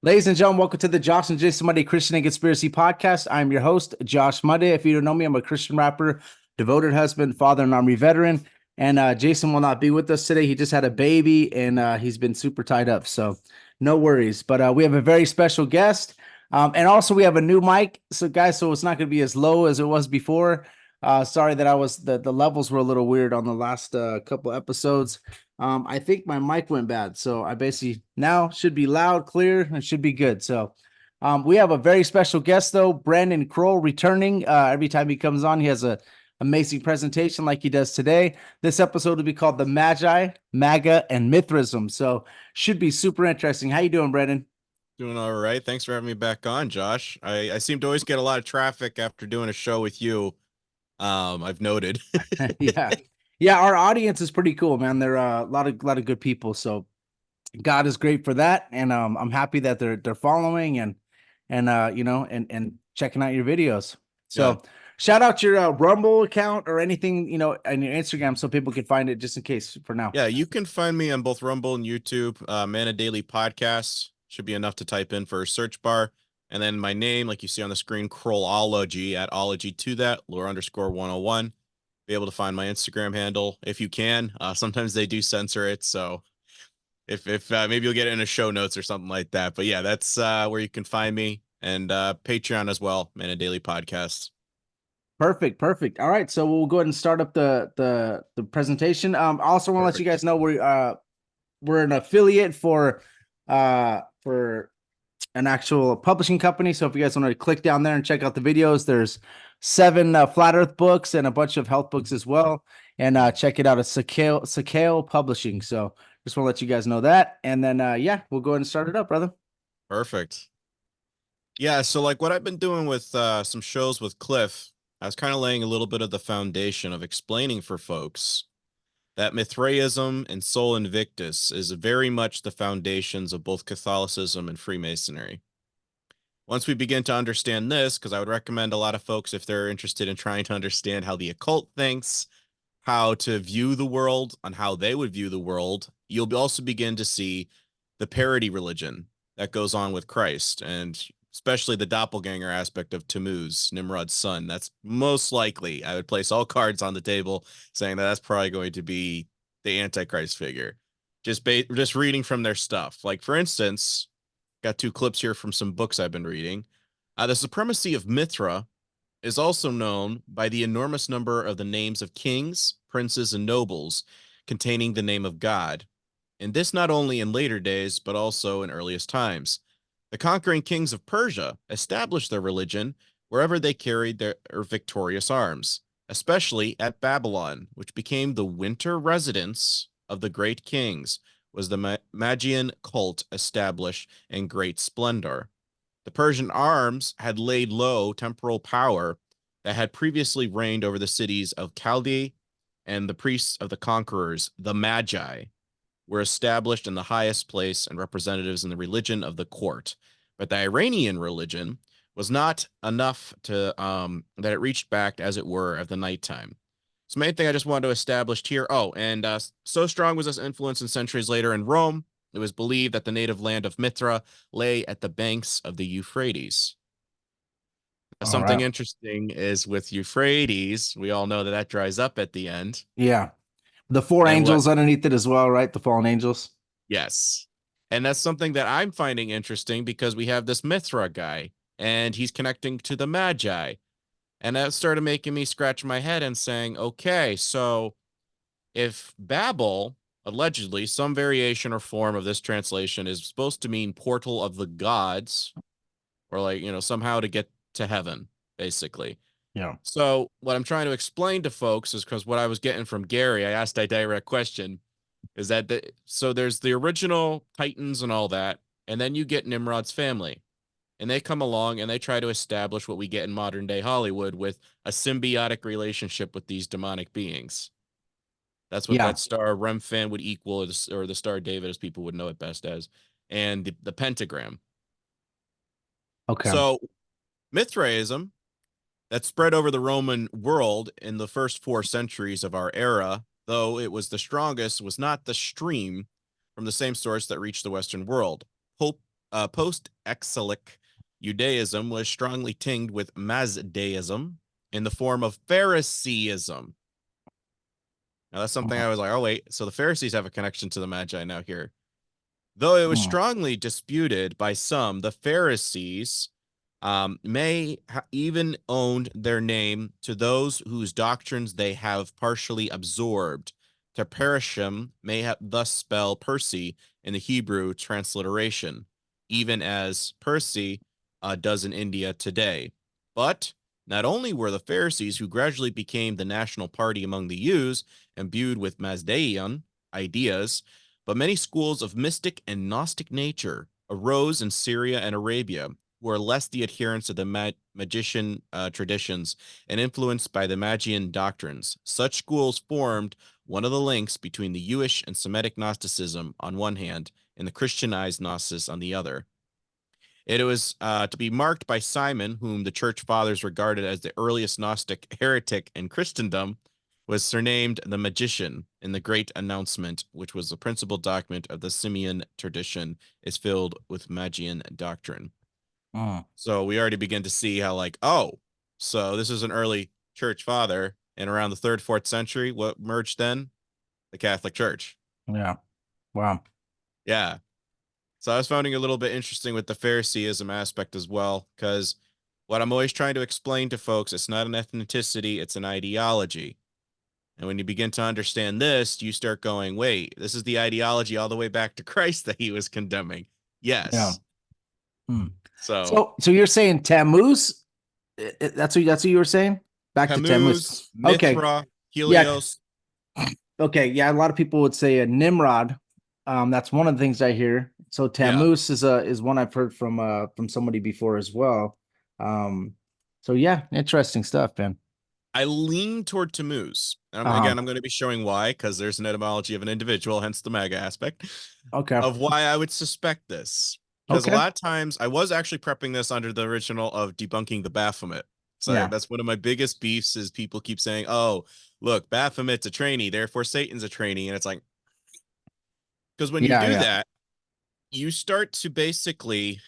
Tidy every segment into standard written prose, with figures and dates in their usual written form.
Ladies and gentlemen, welcome to the Josh and Jason Monday Christian and Conspiracy Podcast. I'm your host, Josh Monday. If you don't know me, I'm a Christian rapper, devoted husband, father, and Army veteran. And Jason will not be with us today. He just had a baby and he's been super tied up. So no worries. But we have a very special guest. And also we have a new mic. So guys, so it's not going to be as low as it was before. Sorry that the levels were a little weird on the last couple episodes. I think my mic went bad, so I basically now should be loud, clear, and should be good. So, we have a very special guest though, Brandon Kroll, returning. Every time he comes on, he has a amazing presentation like he does today. This episode will be called "The Magi, MAGA, and Mithraism." So, should be super interesting. How you doing, Brandon? Doing all right. Thanks for having me back on, Josh. I seem to always get a lot of traffic after doing a show with you. I've noted. Yeah, yeah. Our audience is pretty cool, man. They're a lot of good people. So God is great for that, and I'm happy that they're following and checking out your videos. Yeah. So shout out your Rumble account or anything on your Instagram so people can find it just in case for now. Yeah, you can find me on both Rumble and YouTube. Man a Daily Podcast should be enough to type in for a search bar. And then my name, like you see on the screen, Krollology at ology to that, lore_101. Be able to find my Instagram handle if you can. Sometimes they do censor it, so if maybe you'll get it in a show notes or something like that. But yeah, that's where you can find me, and Patreon as well, Man a Daily Podcast. Perfect, perfect. All right, so we'll go ahead and start up the presentation. I also want to let you Perfect. guys know we're an affiliate for an actual publishing company. So if you guys want to click down there and check out the videos, there's 7 flat earth books and a bunch of health books as well. And check it out. It's Sakale Publishing. So just want to let you guys know that. And then yeah, we'll go ahead and start it up, brother. Perfect. Yeah, so like what I've been doing with some shows with Cliff, I was kind of laying a little bit of the foundation of explaining for folks that Mithraism and Sol Invictus is very much the foundations of both Catholicism and Freemasonry. Once we begin to understand this, because I would recommend a lot of folks, if they're interested in trying to understand how the occult thinks, how to view the world, on how they would view the world, you'll also begin to see the parody religion that goes on with Christ, and especially the doppelganger aspect of Tammuz, Nimrod's son. That's most likely, I would place all cards on the table saying that that's probably going to be the Antichrist figure. Just reading from their stuff. Like, for instance, got 2 clips here from some books I've been reading. The supremacy of Mithra is also known by the enormous number of the names of kings, princes, and nobles containing the name of God, and this not only in later days, but also in earliest times. The conquering kings of Persia established their religion wherever they carried their victorious arms, especially at Babylon, which became the winter residence of the great kings, was the Magian cult established in great splendor. The Persian arms had laid low temporal power that had previously reigned over the cities of Chaldee, and the priests of the conquerors, the Magi, were established in the highest place and representatives in the religion of the court. But the Iranian religion was not enough to that it reached back, as it were, at the nighttime. So, main thing I just wanted to establish here. Oh, and so strong was this influence in centuries later in Rome, it was believed that the native land of Mithra lay at the banks of the Euphrates. All Something right. interesting is with Euphrates, we all know that that dries up at the end. Yeah. The 4 And what angels underneath it as well, right? The fallen angels. Yes. And that's something that I'm finding interesting because we have this Mithra guy and he's connecting to the Magi. And that started making me scratch my head and saying, okay, so if Babel, allegedly, some variation or form of this translation is supposed to mean portal of the gods, or like, somehow to get to heaven, basically. Yeah. So what I'm trying to explain to folks is because what I was getting from Gary, I asked a direct question is that so there's the original Titans and all that, and then you get Nimrod's family, and they come along and they try to establish what we get in modern day Hollywood with a symbiotic relationship with these demonic beings. That's what Yeah. that star Remphan would equal, or the Star David, as people would know it best as, and the pentagram. Okay. So Mithraism, that spread over the Roman world in the first 4 centuries of our era, though it was the strongest, was not the stream from the same source that reached the Western world. Pope post-exilic Judaism was strongly tinged with Mazdaism in the form of Phariseeism. Now, that's something I was like, oh, wait, so the Pharisees have a connection to the Magi now here. Though it was strongly disputed by some, the Pharisees may even owned their name to those whose doctrines they have partially absorbed. To perishim may thus spell Percy in the Hebrew transliteration, even as Percy does in India today. But not only were the Pharisees, who gradually became the national party among the Jews, imbued with Mazdaean ideas, but many schools of mystic and Gnostic nature arose in Syria and Arabia, who are less the adherents of the magician traditions and influenced by the Magian doctrines. Such schools formed one of the links between the Jewish and Semitic Gnosticism on one hand and the Christianized Gnosis on the other. It was to be marked by Simon, whom the church fathers regarded as the earliest Gnostic heretic in Christendom, was surnamed the Magician in the Great Announcement, which was the principal document of the Simeon tradition, is filled with Magian doctrine. So we already begin to see how, like, oh, so this is an early church father, and around the 3rd, 4th century, what merged then? The Catholic Church. Yeah. Wow. Yeah. So I was finding it a little bit interesting with the Phariseeism aspect as well, because what I'm always trying to explain to folks, it's not an ethnicity, it's an ideology. And when you begin to understand this, you start going, wait, this is the ideology all the way back to Christ that he was condemning. Yeah. Yes. So you're saying Tammuz? That's what you were saying? Back to Tammuz. Tammuz, Okay. Mithra, Yeah. Helios. Okay. Yeah. A lot of people would say a Nimrod. That's one of the things I hear. So Tammuz is one I've heard from somebody before as well. So yeah, interesting stuff, man. I lean toward Tammuz. Uh-huh. Again, I'm going to be showing why, because there's an etymology of an individual, hence the MAGA aspect Okay. of why I would suspect this. Because a Okay. lot of times I was actually prepping this under the original of debunking the Baphomet. So Yeah. that's one of my biggest beefs is people keep saying, oh, look, Baphomet's a trainee, therefore Satan's a trainee. And it's like, because when you Yeah. do Yeah. that, you start to basically,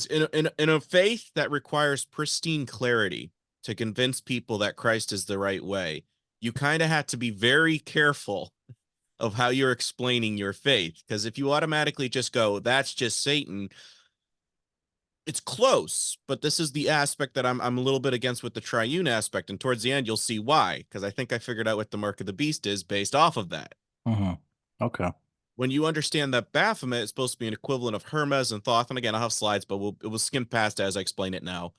in a faith that requires pristine clarity to convince people that Christ is the right way, you kind of have to be very careful of how you're explaining your faith. Because if you automatically just go, that's just Satan, it's close. But this is the aspect that I'm a little bit against with the triune aspect. And towards the end, you'll see why. Because I think I figured out what the mark of the beast is based off of that. Okay. When you understand that Baphomet is supposed to be an equivalent of Hermes and Thoth, and again, I'll have slides, but we'll skim past as I explain it now.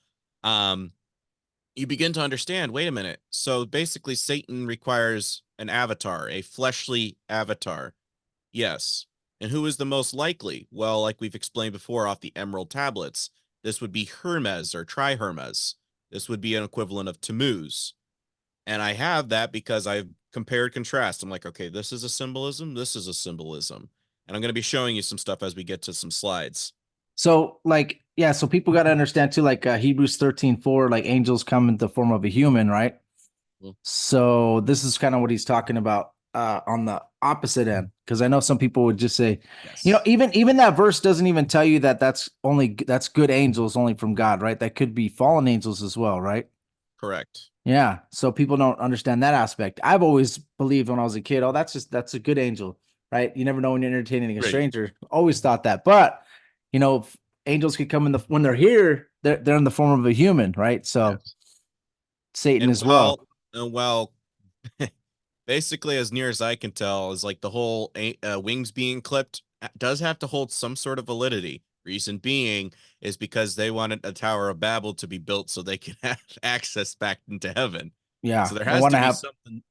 You begin to understand, wait a minute. So basically, Satan requires an avatar, a fleshly avatar. Yes. And who is the most likely? Well, like we've explained before off the Emerald Tablets, this would be Hermes or Tri-Hermes. This would be an equivalent of Tammuz. And I have that because I've compared contrast. I'm like, okay, this is a symbolism. This is a symbolism. And I'm going to be showing you some stuff as we get to some slides. So like, yeah, so people got to understand too, like Hebrews 13:4, like angels come in the form of a human, right? So this is kind of what he's talking about on the opposite end, because I know some people would just say, Yes. Even that verse doesn't even tell you that that's good angels only from God, right? That could be fallen angels as well, right? Correct. Yeah. So people don't understand that aspect. I've always believed when I was a kid, oh, that's a good angel, right? You never know when you're entertaining a stranger. Always thought that, but angels could come when they're here, they're in the form of a human, right? So yes. Satan And as well. well, basically, as near as I can tell, is like the whole wings being clipped does have to hold some sort of validity. Reason being is because they wanted a Tower of Babel to be built so they can have access back into heaven. Yeah. So there has to be something.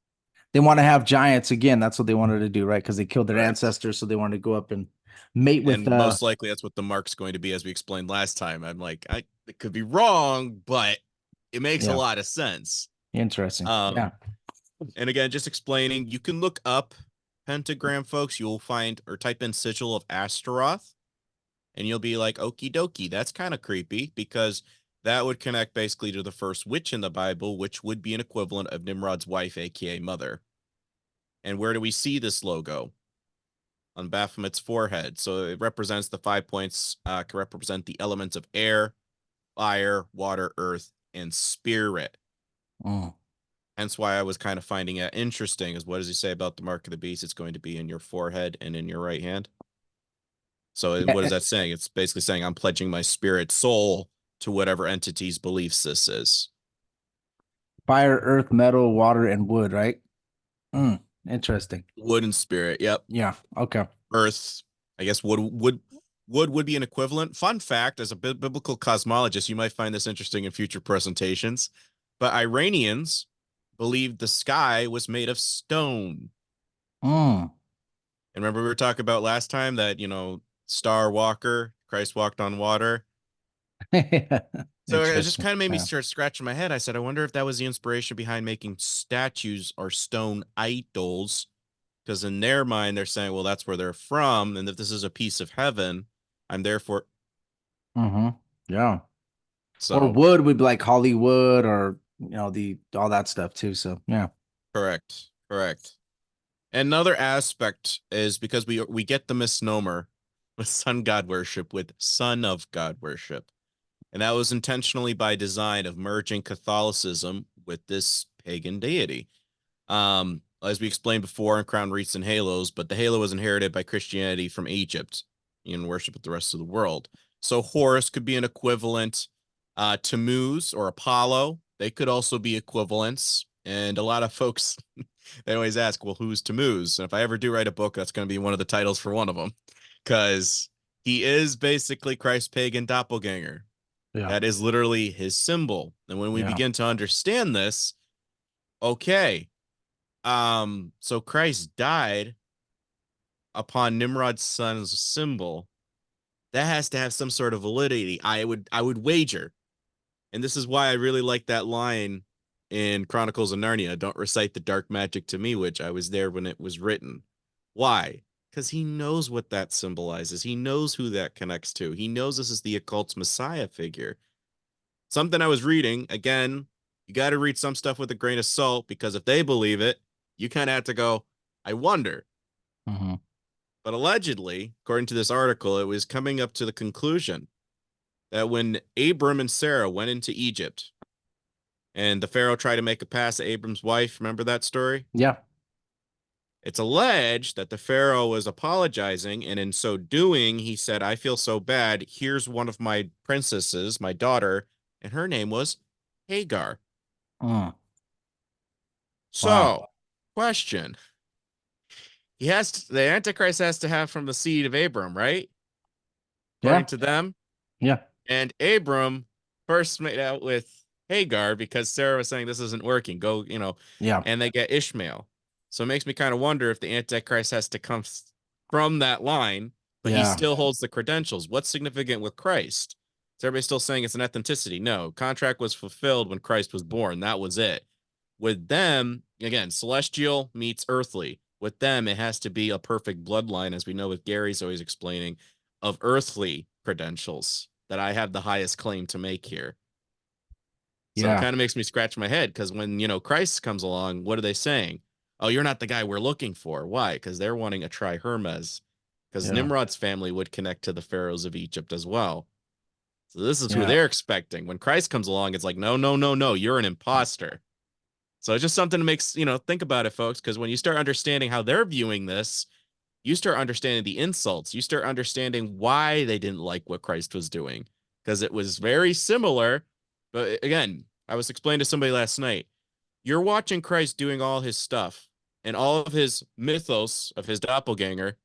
They want to have giants again. That's what they wanted to do, right? Because they killed their Correct. ancestors, so they wanted to go up and mate with. And most likely that's what the mark's going to be, as we explained last time. I'm like, it could be wrong, but it makes a lot of sense. Interesting. Yeah. And again, just explaining, you can look up pentagram, folks. You'll find or type in sigil of Astaroth, and you'll be like, okie dokie, that's kind of creepy, because that would connect basically to the first witch in the Bible, which would be an equivalent of Nimrod's wife, aka mother. And where do we see this logo? on Baphomet's forehead. So it represents the 5 points, can represent the elements of air, fire, water, earth, and spirit. Mm. Hence why I was kind of finding it interesting is what does he say about the mark of the beast? It's going to be in your forehead and in your right hand. So what is Yeah. that saying? It's basically saying I'm pledging my spirit soul to whatever entity's beliefs this is. Fire, earth, metal, water, and wood, right? Interesting. Wood and spirit. Yep. Yeah. Okay. Earth. I guess wood would be an equivalent. Fun fact, as a biblical cosmologist, you might find this interesting in future presentations. But Iranians believed the sky was made of stone. Mm. And remember we were talking about last time that, Star Walker, Christ walked on water. So it just Interesting. kind of made me Yeah. start scratching my head. I said, I wonder if that was the inspiration behind making statues or stone idols. Because in their mind, they're saying, well, that's where they're from. And if this is a piece of heaven, I'm therefore. Mm-hmm. Yeah. Or So, wood would be like Hollywood or the all that stuff too. So yeah. correct. Correct. Another aspect is because we get the misnomer with sun god worship with son of God worship. And that was intentionally by design of merging Catholicism with this pagan deity. As we explained before in Crown Wreaths and Halos, but the halo was inherited by Christianity from Egypt in worship with the rest of the world. So Horus could be an equivalent. Tammuz or Apollo, they could also be equivalents. And a lot of folks, they always ask, well, who's Tammuz? And if I ever do write a book, that's going to be one of the titles for one of them, because he is basically Christ's pagan doppelganger. Yeah. That is literally his symbol. And when we Yeah. begin to understand this, okay, so Christ died upon Nimrod's son's symbol. That has to have some sort of validity. I would wager, and this is why I really like that line in Chronicles of Narnia, don't recite the dark magic to me, which I was there when it was written. Why? Because he knows what that symbolizes. He knows who that connects to. He knows this is the occult's Messiah figure. Something I was reading, again, you got to read some stuff with a grain of salt, because if they believe it, you kind of have to go, I wonder. Mm-hmm. But allegedly, according to this article, it was coming up to the conclusion that when Abram and Sarah went into Egypt and the Pharaoh tried to make a pass at Abram's wife, remember that story? Yeah. It's alleged that the Pharaoh was apologizing, and in so doing, he said, I feel so bad. Here's one of my princesses, my daughter, and her name was Hagar. Mm. Wow. So, question. The Antichrist has to have from the seed of Abram, right? According Yeah. to them. Yeah. And Abram first made out with Hagar because Sarah was saying this isn't working. Go, Yeah. and they get Ishmael. So it makes me kind of wonder if the Antichrist has to come from that line, but he Yeah. still holds the credentials. What's significant with Christ? Is everybody still saying it's an ethnicity? No, contract was fulfilled when Christ was born. That was it. With them, again, celestial meets earthly. With them, it has to be a perfect bloodline, as we know with Gary's always explaining, of earthly credentials that I have the highest claim to make here. So it Yeah. kind of makes me scratch my head, because when, Christ comes along, what are they saying? Oh, you're not the guy we're looking for. Why? Because they're wanting a Tri-Hermes, because Yeah. Nimrod's family would connect to the pharaohs of Egypt as well. So this is who Yeah. they're expecting. When Christ comes along, it's like, no, no, no, no, you're an imposter. So it's just something to make, think about it, folks, because when you start understanding how they're viewing this, you start understanding the insults. You start understanding why they didn't like what Christ was doing, because it was very similar. But again, I was explaining to somebody last night, you're watching Christ doing all his stuff and all of his mythos of his doppelganger,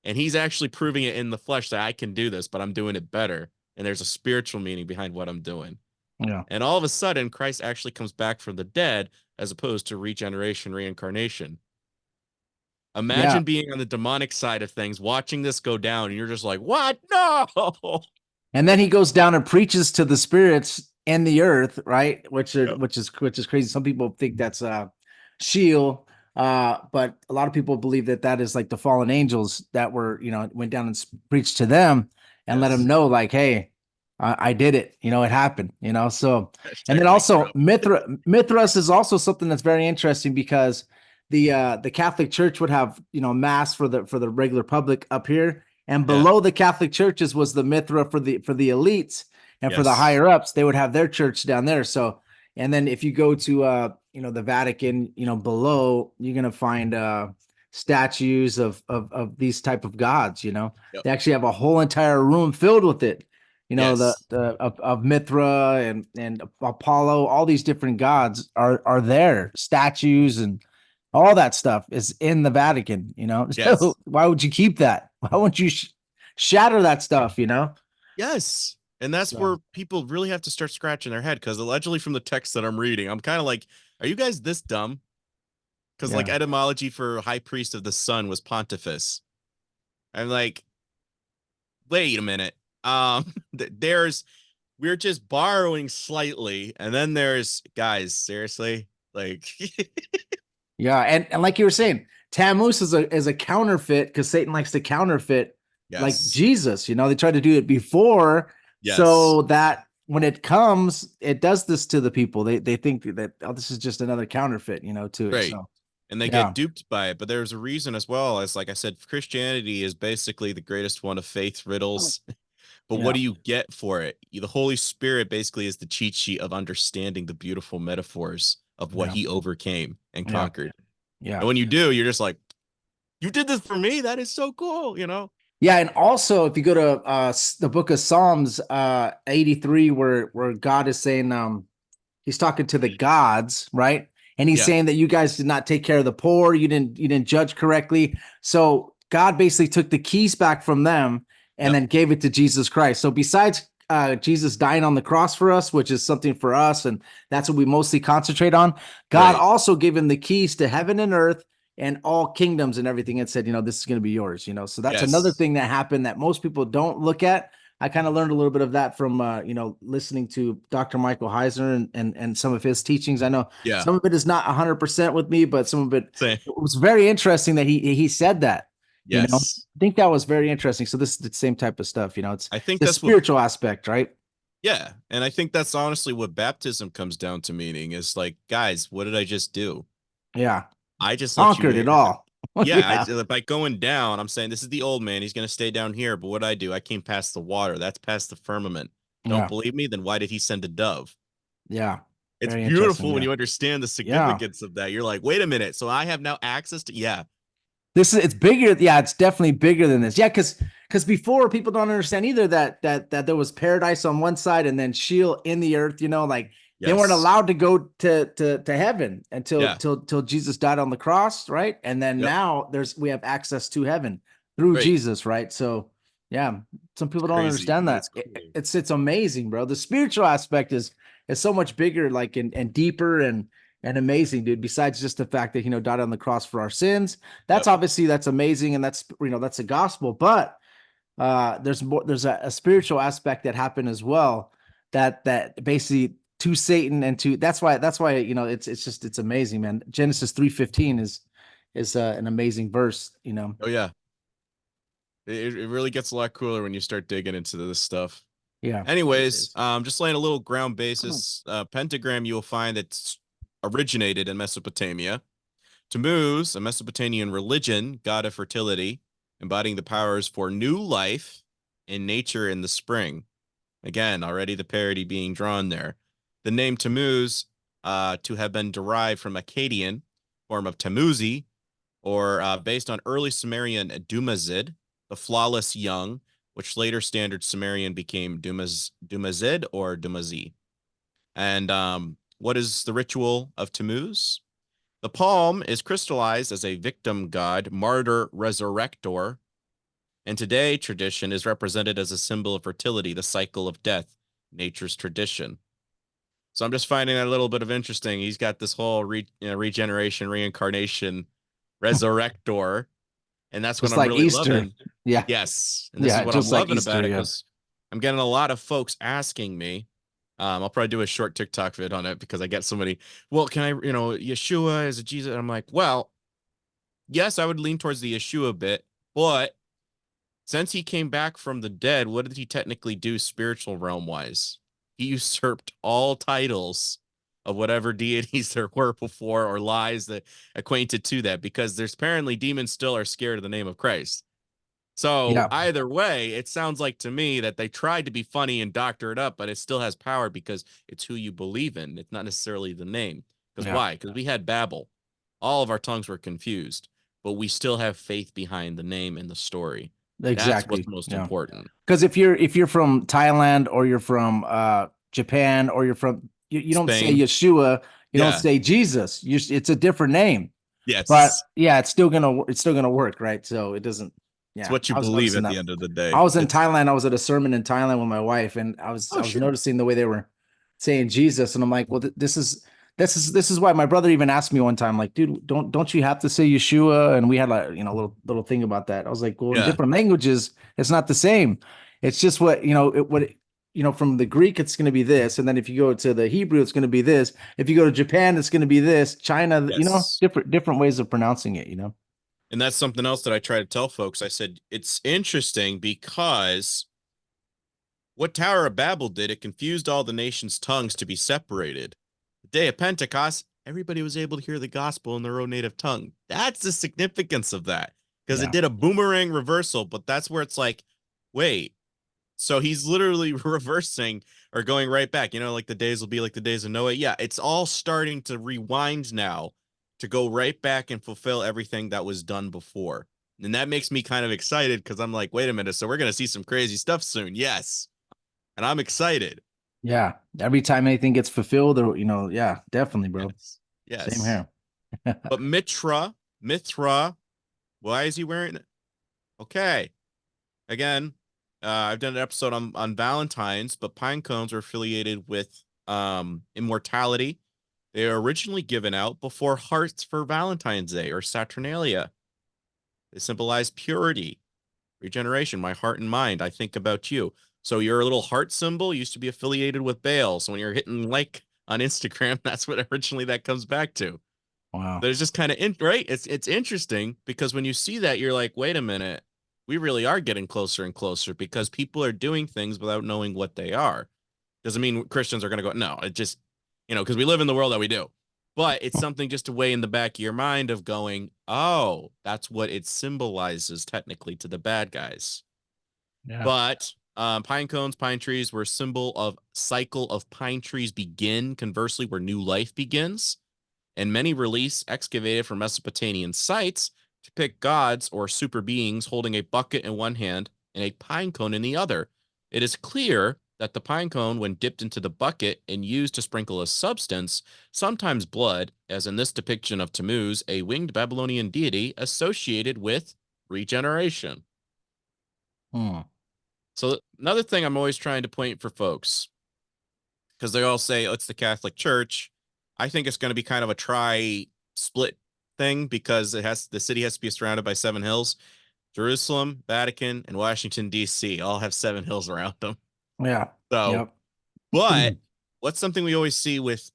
and he's actually proving it in the flesh that I can do this, but I'm doing it better. And there's a spiritual meaning behind what I'm doing. Yeah. And all of a sudden, Christ actually comes back from the dead as opposed to regeneration, reincarnation. Yeah. Imagine being on the demonic side of things, watching this go down, and you're just like, what? No. And then he goes down and preaches to the spirits in the earth, right? Yep. Which is crazy. Some people think that's Sheol, but a lot of people believe that that is like the fallen angels that were, went down and preached to them and let them Yes. know, like, hey, I did it. It happened. So, and Hashtag then mic also drop. Mithras is also something that's very interesting because the Catholic Church would have, mass for the regular public up here, and Yeah. below the Catholic churches was the Mithra for the elites, and for the Yes. higher ups, they would have their church down there. So, and then if you go to the Vatican, below, you're gonna find statues of these type of gods. Yep. They actually have a whole entire room filled with it. Yes. Of Mithra and Apollo, all these different gods are there, statues and all that stuff is in the Vatican. So Yes. why would you keep that? Why won't you shatter that stuff? Yes. And that's So, where people really have to start scratching their head, because allegedly from the text that I'm reading, I'm kind of like, are you guys this dumb? Because like yeah, etymology for high priest of the sun was pontifex. I'm like, wait a minute. There's we're just borrowing slightly, and then there's guys, seriously, like yeah, and like you were saying, Tammuz is a counterfeit because Satan likes to counterfeit like yes, Jesus. They try to do it before, yes, so that when it comes, it does this to the people. They think that, oh, this is just another counterfeit, to it. right. So And they yeah, get duped by it, but there's a reason as well. As like I said, Christianity is basically the greatest one of faith riddles. But what yeah, do you get for it? The Holy Spirit basically is the cheat sheet of understanding the beautiful metaphors of what yeah, he overcame and yeah, conquered. yeah. And when you do, you're just like, you did this for me. That is so cool, you know? Yeah, and also if you go to the book of Psalms 83, where God is saying, he's talking to the gods, right? And he's Yeah. saying that you guys did not take care of the poor, you didn't judge correctly. So God basically took the keys back from them and Yep. then gave it to Jesus Christ. So besides Jesus dying on the cross for us, which is something for us, and that's what we mostly concentrate on, God Right. also gave him the keys to heaven and earth and all kingdoms and everything, and said, this is going to be yours. So that's another Yes. thing that happened that most people don't look at. I kind of learned a little bit of that from listening to Dr. Michael Heiser and some of his teachings. I know Yeah. some of it is not 100% with me, but some of it, Same. it was very interesting that he said that. Yes. I think that was very interesting. So this is the same type of stuff. It's I think the that's what, spiritual aspect, right? yeah. And I think that's honestly what baptism comes down to meaning is like, guys, what did I just do? Yeah, I just let you conquered it in. all. Yeah. Yeah, By going down, I'm saying this is the old man. He's going to stay down here. But what I do, I came past the water. That's past the firmament. Don't yeah, believe me? Then why did he send a dove? yeah. It's Very interesting. beautiful when Yeah, you understand the yeah. significance of that. You're like, wait a minute. So I have now access to, yeah. It's bigger. Yeah, it's definitely bigger than this. Yeah, because before people don't understand either that there was paradise on one side and then Sheol in the earth. Like they weren't Yes. allowed to go to heaven until Yeah. till Jesus died on the cross, right? And then Yep. now we have access to heaven through Right. Jesus, right? So yeah, some It's people don't crazy, understand but that. it's cool. It's amazing, bro. The spiritual aspect is so much bigger, like and deeper and amazing, dude. Besides just the fact that died on the cross for our sins, Yep. that's amazing, and that's the gospel. But there's a spiritual aspect that happened as well, that basically to Satan and to that's why it's amazing, man. Genesis 3:15 is an amazing verse. Oh yeah. It really gets a lot cooler when you start digging into this stuff. Yeah, it Anyways, is. just laying a little ground basis. Pentagram, you will find it's originated in Mesopotamia. Tammuz, a Mesopotamian religion, god of fertility, embodying the powers for new life in nature in the spring. Again, already the parody being drawn there. The name Tammuz to have been derived from Akkadian form of Tamuzi, or based on early Sumerian Dumazid, the flawless young, which later standard Sumerian became Dumazid or Dumazi. And what is the ritual of Tammuz? The palm is crystallized as a victim god, martyr, resurrector, and today tradition is represented as a symbol of fertility, the cycle of death, nature's tradition. So I'm just finding that a little bit of interesting. He's got this whole regeneration, reincarnation, resurrector, and that's what Just I'm like really Easter. loving. Yeah, Yes, and this is yeah, what I'm just like loving about Easter. it Yeah, because I'm getting a lot of folks asking me. I'll probably do a short TikTok vid on it because I get so many. Well, can I, Yeshua is a Jesus? And I'm like, well, yes, I would lean towards the Yeshua bit, but since he came back from the dead, what did he technically do spiritual realm wise? He usurped all titles of whatever deities there were before or lies that acquainted to that, because there's apparently demons still are scared of the name of Christ. So Yeah, either way, it sounds like to me that they tried to be funny and doctor it up, but it still has power because it's who you believe in. It's not necessarily the name. Because yeah, why? Because we had Babel. All of our tongues were confused, but we still have faith behind the name and the story. That's what's exactly. most Yeah. important. Because if you're from Thailand or you're from Japan or you're from you don't say Spain. Yeshua, you don't Yeah. say Jesus. It's a different name. But Yes. yeah, it's still gonna work, right? So it doesn't. It's Yeah, what you I was believe noticing at the that. end of the I day. was in It's Thailand. I was at a sermon in Thailand with my wife, and I was oh I was sure. noticing the way they were saying Jesus, and I'm like, well, this is why my brother even asked me one time, like, dude, don't you have to say Yeshua? And we had a little thing about that. I was like, well, in Yeah. different languages, it's not the same. It's just from the Greek, it's going to be this, and then if you go to the Hebrew, it's going to be this. If you go to Japan, it's going to be this. China, Yes. different ways of pronouncing it. And that's something else that I try to tell folks. I said it's interesting because what Tower of Babel did, it confused all the nation's tongues to be separated. The day of Pentecost, everybody was able to hear the gospel in their own native tongue. That's the significance of that, because it Yeah, did a boomerang reversal, but that's where it's like, wait, so he's literally reversing or going right back. Like the days will be like the days of Noah. Yeah, it's all starting to rewind now to go right back and fulfill everything that was done before. And that makes me kind of excited because I'm like, wait a minute. So we're going to see some crazy stuff soon. Yes. And I'm excited. yeah. Every time anything gets fulfilled, or yeah, definitely, bro. Yes. Same Yes. here. But Mithra, why is he wearing it? Okay. Again, I've done an episode on Valentine's, but pine cones are affiliated with immortality. They are originally given out before hearts for Valentine's Day or Saturnalia. They symbolize purity, regeneration, my heart and mind. I think about you. So your little heart symbol used to be affiliated with Baal. So when you're hitting like on Instagram, that's what originally that comes back to. Wow. There's just kind of right. It's interesting because when you see that, you're like, wait a minute, we really are getting closer and closer because people are doing things without knowing what they are. Doesn't mean Christians are going to go, no, it just, because we live in the world that we do. But it's something just to weigh in the back of your mind of going, oh, that's what it symbolizes technically to the bad guys. Yeah. But pine cones, pine trees were a symbol of cycle of pine trees begin, conversely, where new life begins. And many reliefs excavated from Mesopotamian sites depict gods or super beings holding a bucket in one hand and a pine cone in the other. It is clear that the pine cone, when dipped into the bucket and used to sprinkle a substance, sometimes blood, as in this depiction of Tammuz, a winged Babylonian deity associated with regeneration. Hmm. So another thing I'm always trying to point for folks, because they all say, oh, it's the Catholic Church. I think it's going to be kind of a split thing because the city has to be surrounded by 7 hills. Jerusalem, Vatican, and Washington, D.C. all have 7 hills around them. Yeah. So, Yep. but what's something we always see with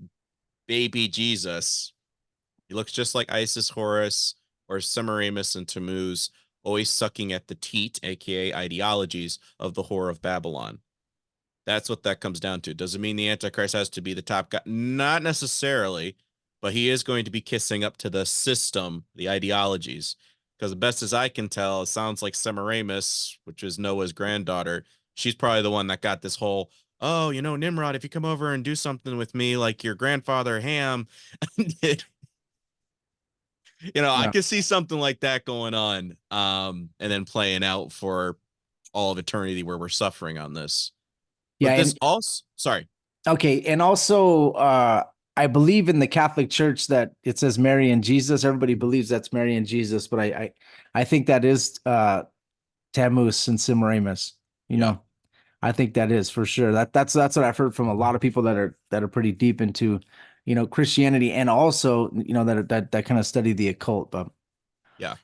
baby Jesus? He looks just like Isis, Horus, or Semiramis and Tammuz, always sucking at the teat, aka ideologies of the whore of Babylon. That's what that comes down to. Doesn't mean the Antichrist has to be the top guy. Not necessarily, but he is going to be kissing up to the system, the ideologies. Because the best as I can tell, it sounds like Semiramis, which is Noah's granddaughter. She's probably the one that got this whole, oh, Nimrod, if you come over and do something with me like your grandfather Ham did, I Yeah. could see something like that going on, and then playing out for all of eternity where we're suffering on this. Yeah. But this And also, sorry. okay. And also, I believe in the Catholic Church that it says Mary and Jesus. Everybody believes that's Mary and Jesus, but I think that is Tammuz and Semiramis. You Yeah. know, I think that is for sure. That's what I've heard from a lot of people that are pretty deep into, Christianity, and also that kind of study the occult. But Yeah.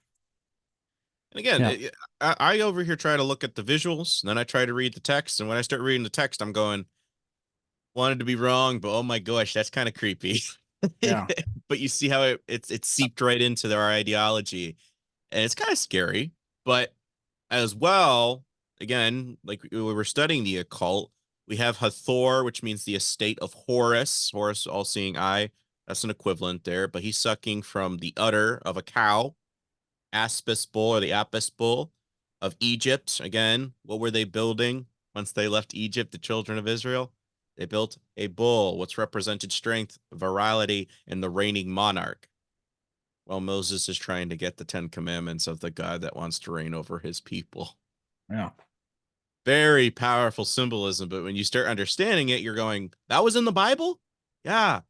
And again, yeah, I over here try to look at the visuals, and then I try to read the text. And when I start reading the text, I'm going, wanted to be wrong, but oh my gosh, that's kind of creepy. yeah, But you see how it's seeped right into their ideology, and it's kind of scary. But as well, again, like we were studying the occult, We have Hathor, which means the estate of Horus. Horus, all-seeing eye. That's an equivalent there. But he's sucking from the udder of a cow. Aspis bull, or the Apis bull of Egypt. Again, what were they building once they left Egypt, the children of Israel? They built a bull, which represented strength, virility, and the reigning monarch. Well, Moses is trying to get the 10 commandments of the God that wants to reign over his people. Yeah. Very powerful symbolism, but when you start understanding it, you're going, that was in the Bible? Yeah.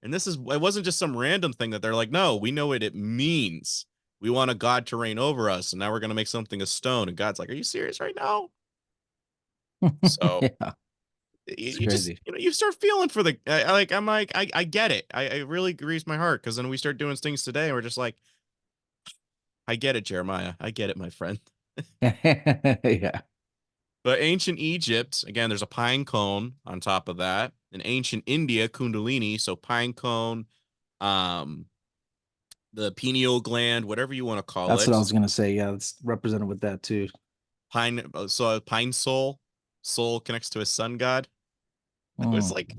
And it wasn't just some random thing that they're like, no, we know what it means. We want a God to reign over us, and now we're going to make something of stone. And God's like, are you serious right now? So Yeah. you just, you start feeling for the, I get it. I really grieves my heart, because then we start doing things today and we're just like, I get it, Jeremiah. I get it, my friend. Yeah. But ancient Egypt, again, there's a pine cone on top of that. In ancient India, Kundalini, so pine cone, the pineal gland, whatever you want to call That's it. what I was gonna say. Yeah, it's represented with that too. So pine soul connects to a sun god. I was Mm. like,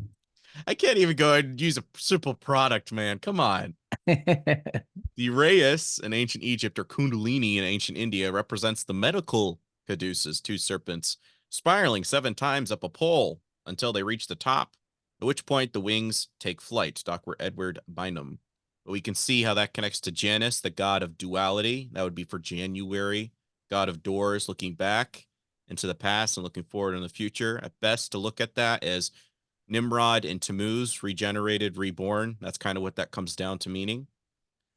I can't even go and use a simple product, man. Come on. The Reyes in ancient Egypt, or Kundalini in ancient India, represents the medical caduceus, two serpents, spiraling 7 times up a pole until they reach the top, at which point the wings take flight. Dr. Edward Bynum. But we can see how that connects to Janus, the god of duality. That would be for January, god of doors, looking back into the past and looking forward in the future. At best, to look at that as Nimrod and Tammuz, regenerated, reborn. That's kind of what that comes down to meaning.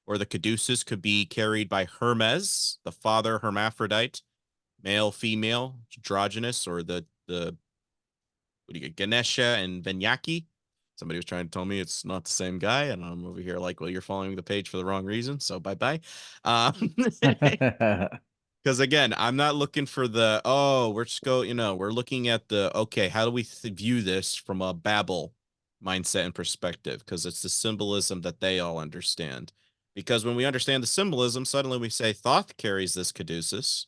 Or the caduceus could be carried by Hermes, the father hermaphrodite, male, female, androgynous, or the what do you get, Ganesha and Vinyaki. Somebody was trying to tell me it's not the same guy, and I'm over here like, well, you're following the page for the wrong reason, so bye-bye. Because again, I'm not looking for the, we're just we're looking at the, okay, how do we view this from a Babel mindset and perspective? Because it's the symbolism that they all understand. Because when we understand the symbolism, suddenly we say Thoth carries this caduceus,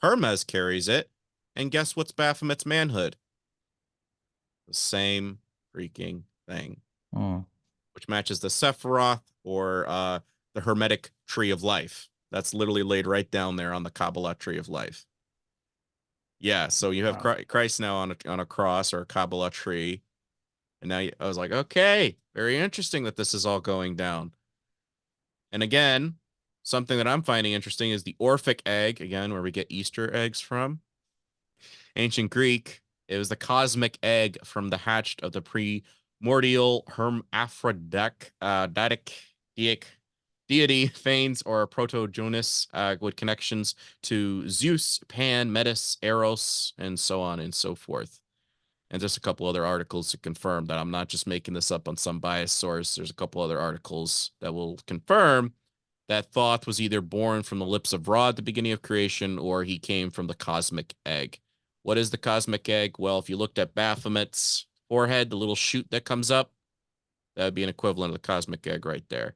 Hermes carries it, and guess what's Baphomet's manhood? The same freaking thing, which matches the Sephiroth, or the Hermetic tree of life. That's literally laid right down there on the Kabbalah tree of life. Yeah, so you have Christ now on a cross, or a Kabbalah tree. And now I was like, okay, very interesting that this is all going down. And again, something that I'm finding interesting is the Orphic egg, again, where we get Easter eggs from. Ancient Greek, it was the cosmic egg from the hatched of the primordial hermaphroditic deity, Phanes, or Protogonus, with connections to Zeus, Pan, Metis, Eros, and so on and so forth. And just a couple other articles to confirm that I'm not just making this up on some biased source. There's a couple other articles that will confirm that Thoth was either born from the lips of Ra at the beginning of creation, or he came from the cosmic egg. What is the cosmic egg? Well, if you looked at Baphomet's forehead, the little shoot that comes up, that would be an equivalent of the cosmic egg right there.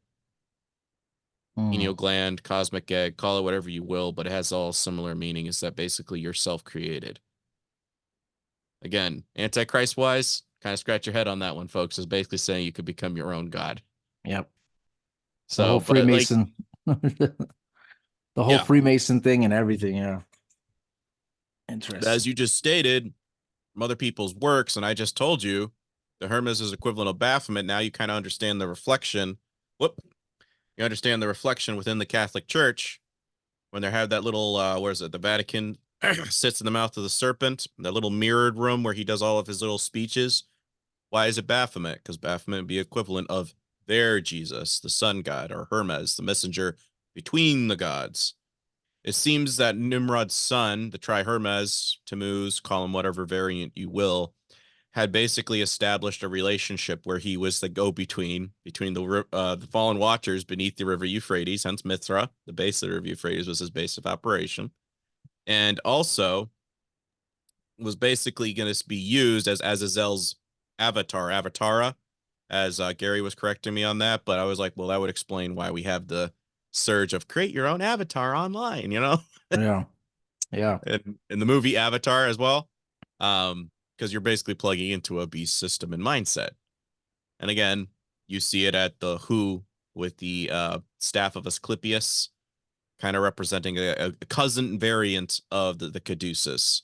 Pineal gland, cosmic egg, call it whatever you will, but it has all similar meaning. Is that basically you're self-created? Again, Antichrist-wise, kind of scratch your head on that one, folks. Is basically saying you could become your own god. Yep. So, the whole Freemason, the whole Freemason thing and everything. Yeah. Interesting. As you just stated, from other people's works, and I just told you, the Hermes is equivalent of Baphomet. Now you kind of understand the reflection. You understand the reflection within the Catholic Church when they have that little, where is it? The Vatican sits in the mouth of the serpent, that little mirrored room where he does all of his little speeches. Why is it Baphomet? Because Baphomet would be equivalent of their Jesus, the sun god, or Hermes, the messenger between the gods. It seems that Nimrod's son, the Tri-Hermes, Tammuz, call him whatever variant you will, had basically established a relationship where he was the go-between between the fallen watchers beneath the river Euphrates, hence Mithra, the base of the river Euphrates was his base of operation, and also was basically going to be used as Azazel's Avatara, as Gary was correcting me on that, but I was like, well, that would explain why we have the surge of create your own avatar online, Yeah. in the movie Avatar as well. because you're basically plugging into a beast system and mindset. And again, you see it at the Who with the staff of Asclepius, kind of representing a cousin variant of the caduceus.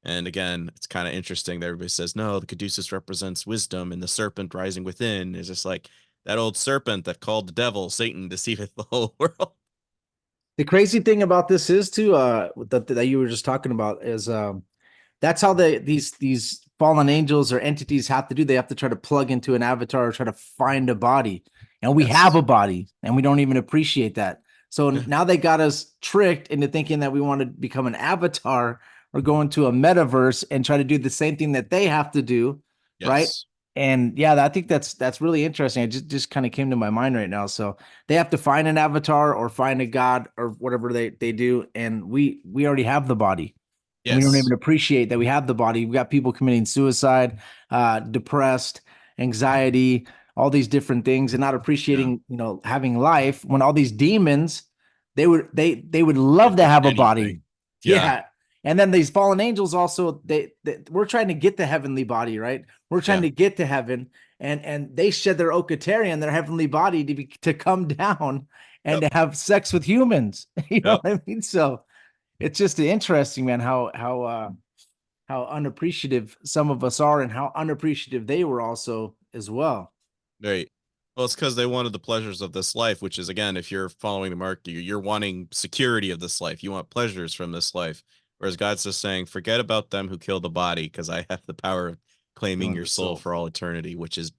And again, it's kind of interesting that everybody says, no, the caduceus represents wisdom, and the serpent rising within is just like that old serpent that called the devil Satan deceiveth the whole world. The crazy thing about this is too, that you were just talking about is that's how these fallen angels or entities have to do. They have to try to plug into an avatar or try to find a body. And we have a body and we don't even appreciate that. So now they got us tricked into thinking that we want to become an avatar or go into a metaverse and try to do the same thing that they have to do. Yes. Right. And yeah, I think that's really interesting. It just kind of came to my mind right now. So they have to find an avatar or find a god or whatever they do. And we already have the body. Yes. We don't even appreciate that we have the body. We've got people committing suicide, depressed, anxiety, all these different things, and not appreciating, having life. When all these demons, they would love to have a body. Yeah. And then these fallen angels also, we're trying to get the heavenly body, right? We're trying to get to heaven, and they shed their occultarian, their heavenly body, to come down and to have sex with humans. You know what I mean? So it's just interesting, man, how unappreciative some of us are and how unappreciative they were also as well. Right. Well, it's because they wanted the pleasures of this life, which is, again, if you're following the mark, you're wanting security of this life. You want pleasures from this life. Whereas God's just saying, forget about them who kill the body, because I have the power of claiming your soul for all eternity, which is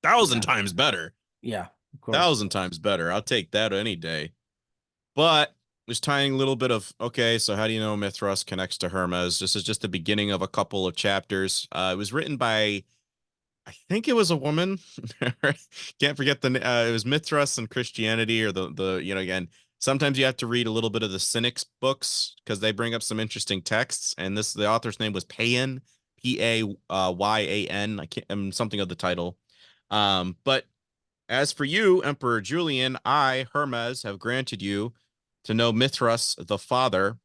1,000 times better. Yeah. Of course. 1,000 times better. I'll take that any day. But just tying a little bit of, okay, so how do you know Mithras connects to Hermes? This is just the beginning of a couple of chapters. It was written by, I think it was a woman. Can't forget it was Mithras and Christianity, or again, sometimes you have to read a little bit of the Cynics books because they bring up some interesting texts. And the author's name was Pagan, Payan. I'm something of the title. But as for you, Emperor Julian, I, Hermes, have granted you to know Mithras, the father.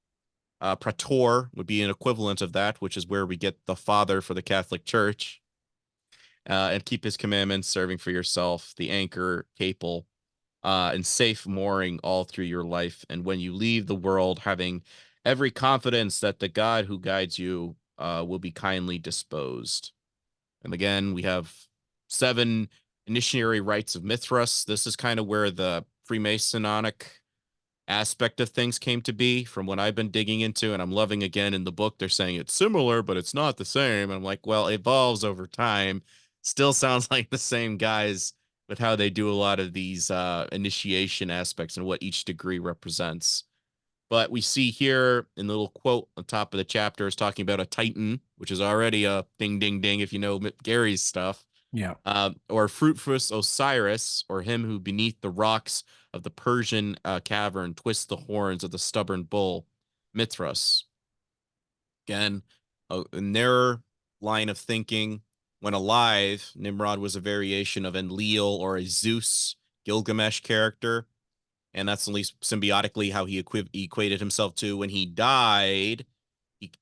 Praetor would be an equivalent of that, which is where we get the father for the Catholic Church. And keep his commandments, serving for yourself, the anchor, capel, and safe mooring all through your life. And when you leave the world, having every confidence that the God who guides you will be kindly disposed. And again, we have 7 initiatory rites of Mithras. This is kind of where the Freemasonic aspect of things came to be, from what I've been digging into. And I'm loving, again, in the book, they're saying it's similar, but it's not the same. And I'm like, well, it evolves over time. Still sounds like the same guys with how they do a lot of these initiation aspects and what each degree represents. But we see here in the little quote on top of the chapter is talking about a Titan, which is already a ding, ding, ding, if you know Gary's stuff. Yeah. Or fruitful Osiris, or him who beneath the rocks of the Persian cavern twists the horns of the stubborn bull, Mithras. Again, in their line of thinking, when alive, Nimrod was a variation of Enlil or a Zeus Gilgamesh character. And that's at least symbiotically how he equated himself to. When he died,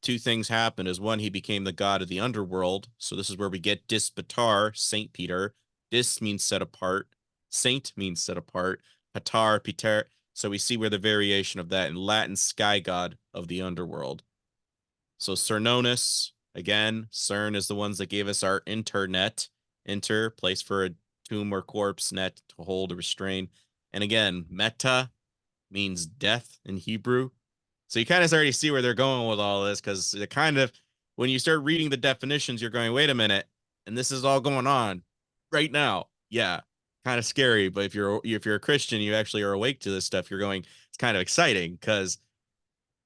2 things happened. Is one, he became the god of the underworld. So this is where we get Dispatar, Saint Peter. Dis means set apart. Saint means set apart. Patar, Peter. So we see where the variation of that in Latin, sky god of the underworld. So Cernunnos, again, CERN is the ones that gave us our internet. Inter, place for a tomb or corpse, net to hold or restrain. And again, meta means death in Hebrew. So you kind of already see where they're going with all this, because it kind of, when you start reading the definitions, you're going, wait a minute, and this is all going on right now. Yeah, kind of scary. But if you're a Christian, you actually are awake to this stuff. You're going, it's kind of exciting because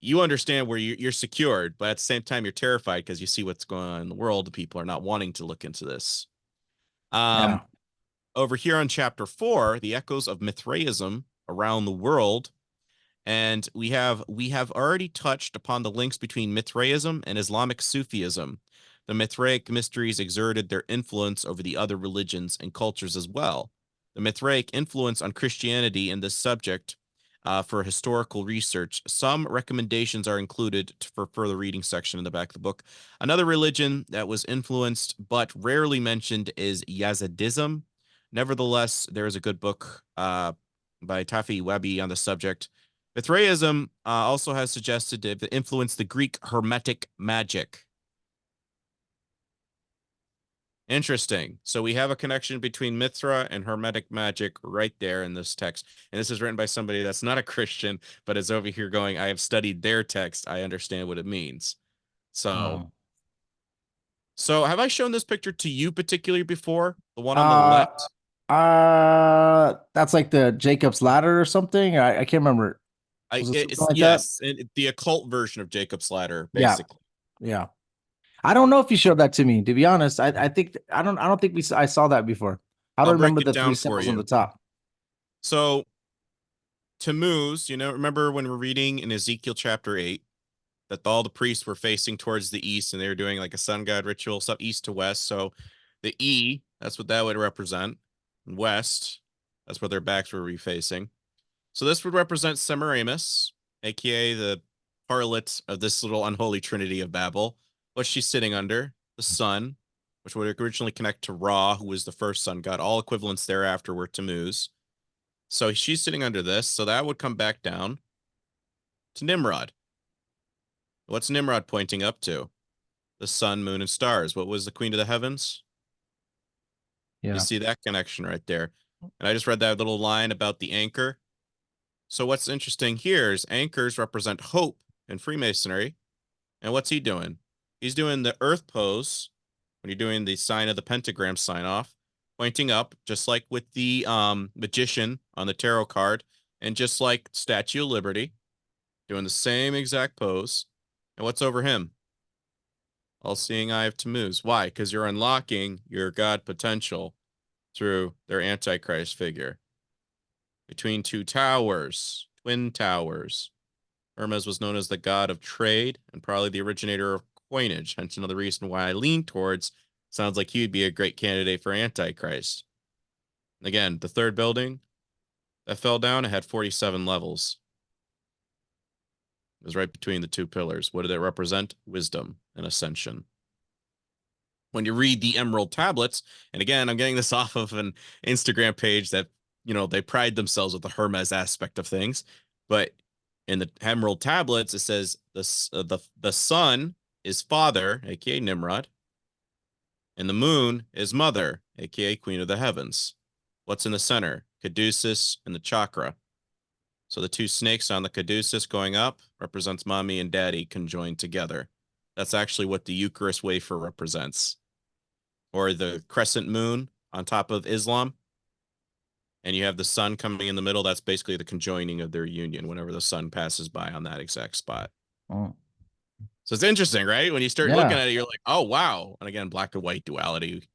you understand where you're secured, but at the same time, you're terrified because you see what's going on in the world. People are not wanting to look into this. Over here on chapter 4, the echoes of Mithraism around the world. And we have already touched upon the links between Mithraism and Islamic Sufism. The Mithraic mysteries exerted their influence over the other religions and cultures as well. The Mithraic influence on Christianity in this subject for historical research. Some recommendations are included for further reading section in the back of the book. Another religion that was influenced but rarely mentioned is Yazidism. Nevertheless, there is a good book by Tafi Webby on the subject. Mithraism also has suggested to influence the Greek Hermetic magic. Interesting. So we have a connection between Mithra and Hermetic magic right there in this text. And this is written by somebody that's not a Christian, but is over here going, I have studied their text. I understand what it means. So, so have I shown this picture to you particularly before? The one on the left? That's like the Jacob's ladder or something. I can't remember. Was it something It's like that? yes, the occult version of Jacob's ladder, Yeah, basically. yeah. I don't know if you showed that to me. To be honest, I think I don't think I saw that before. I I'll don't break remember it the three down for symbols on the you. top. So Tammuz, remember when we're reading in Ezekiel chapter 8 that all the priests were facing towards the east and they were doing like a sun god ritual, so east to west. So the E, that's what that would represent. And west, that's where their backs were refacing. So this would represent Semiramis, aka the harlot of this little unholy trinity of Babel. What's she sitting under? The sun, which would originally connect to Ra, who was the first sun god. All equivalents thereafter were Tammuz. So she's sitting under this. So that would come back down to Nimrod. What's Nimrod pointing up to? The sun, moon, and stars. What was the queen of the heavens? You Yeah. see that connection right there. And I just read that little line about the anchor. So what's interesting here is anchors represent hope in Freemasonry. And what's he doing? He's doing the earth pose when you're doing the sign of the pentagram sign off, pointing up, just like with the magician on the tarot card, and just like Statue of Liberty, doing the same exact pose. And what's over him? All-seeing eye of Tammuz. Why? Because you're unlocking your God potential through their Antichrist figure. Between two towers, twin towers. Hermes was known as the god of trade and probably the originator of coinage. Hence another reason why I lean towards sounds like he would be a great candidate for Antichrist. Again, the third building that fell down, it had 47 levels. It was right between the two pillars. What did it represent? Wisdom and ascension. When you read the Emerald Tablets, and again, I'm getting this off of an Instagram page that, they pride themselves with the Hermes aspect of things. But in the Emerald Tablets, it says the sun is father, aka Nimrod, and the moon is mother, aka Queen of the Heavens. What's in the center? Caduceus and the chakra. So the two snakes on the caduceus going up represents mommy and daddy conjoined together. That's actually what the Eucharist wafer represents. Or the crescent moon on top of Islam. And you have the sun coming in the middle. That's basically the conjoining of their union whenever the sun passes by on that exact spot. Oh. So it's interesting, right? When you start Yeah. looking at it, you're like, oh, wow. And again, black and white duality.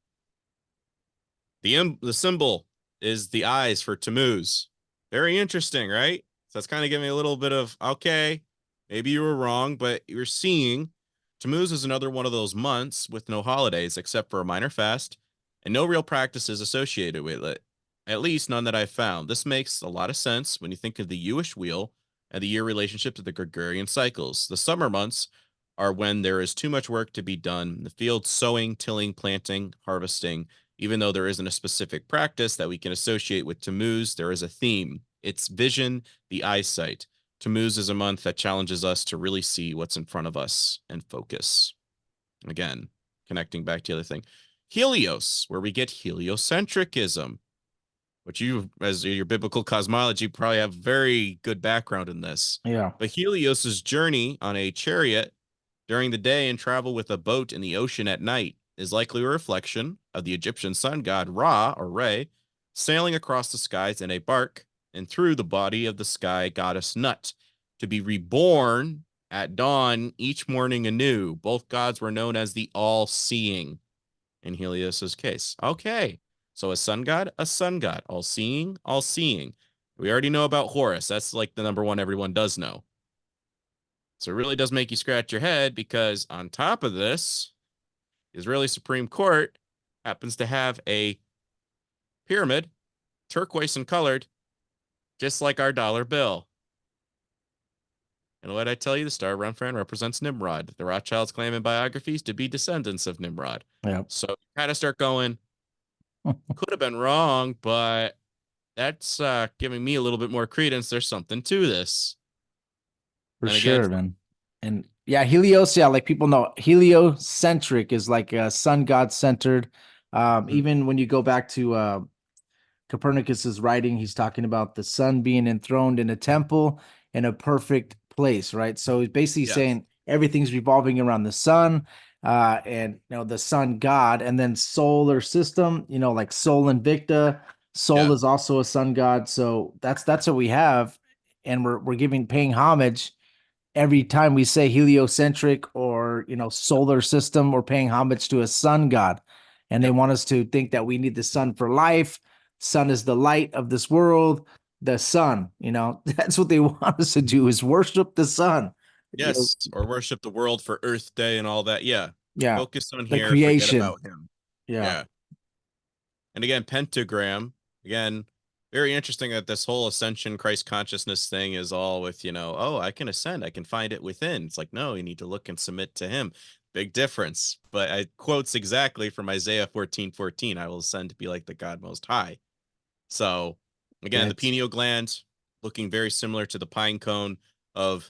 The symbol is the eyes for Tammuz. Very interesting, right? So that's kind of giving me a little bit of, okay, maybe you were wrong, but you're seeing Tammuz is another one of those months with no holidays except for a minor fast and no real practices associated with it. At least none that I've found. This makes a lot of sense when you think of the Jewish wheel and the year relationship to the Gregorian cycles. The summer months are when there is too much work to be done in the field, sowing, tilling, planting, harvesting. Even though there isn't a specific practice that we can associate with Tammuz, there is a theme. It's vision, the eyesight. Tammuz is a month that challenges us to really see what's in front of us and focus. Again, connecting back to the other thing. Helios, where we get heliocentricism, which you, as your biblical cosmology, probably have very good background in this. Yeah. But Helios's journey on a chariot during the day and travel with a boat in the ocean at night is likely a reflection of the Egyptian sun god Ra, or Re, sailing across the skies in a bark and through the body of the sky goddess Nut, to be reborn at dawn each morning anew. Both gods were known as the all-seeing in Helios's case. Okay, so a sun god, all-seeing, all-seeing. We already know about Horus. That's like the number one everyone does know. So it really does make you scratch your head, because on top of this, Israeli Supreme Court happens to have a pyramid, turquoise and colored, just like our dollar bill. And what I tell you, the star Remphan represents Nimrod. The Rothschilds claim in biographies to be descendants of Nimrod. Yeah. So you kind of start going, could have been wrong, but that's giving me a little bit more credence. There's something to this. For And again, sure, man. And yeah, Helios, yeah, like people know heliocentric is like sun god centered. Even when you go back to Copernicus's writing, he's talking about the sun being enthroned in a temple in a perfect place, right? So he's basically yes. saying everything's revolving around the sun, and the sun god, and then solar system, like Sol Invicta. Sol is also a sun god, so that's what we have, and we're paying homage every time we say heliocentric or solar system. We're paying homage to a sun god, and they want us to think that we need the sun for life. Sun is the light of this world. The sun, that's what they want us to do, is worship the sun. Yes, or worship the world for Earth Day and all that. Yeah. Focus on the here, creation. forget about him. Yeah. And again, pentagram, again, very interesting that this whole ascension Christ consciousness thing is all with, oh, I can ascend, I can find it within. It's like, no, you need to look and submit to him. Big difference. But I quotes exactly from Isaiah 14:14, I will ascend to be like the God Most High. So again, the pineal gland looking very similar to the pine cone of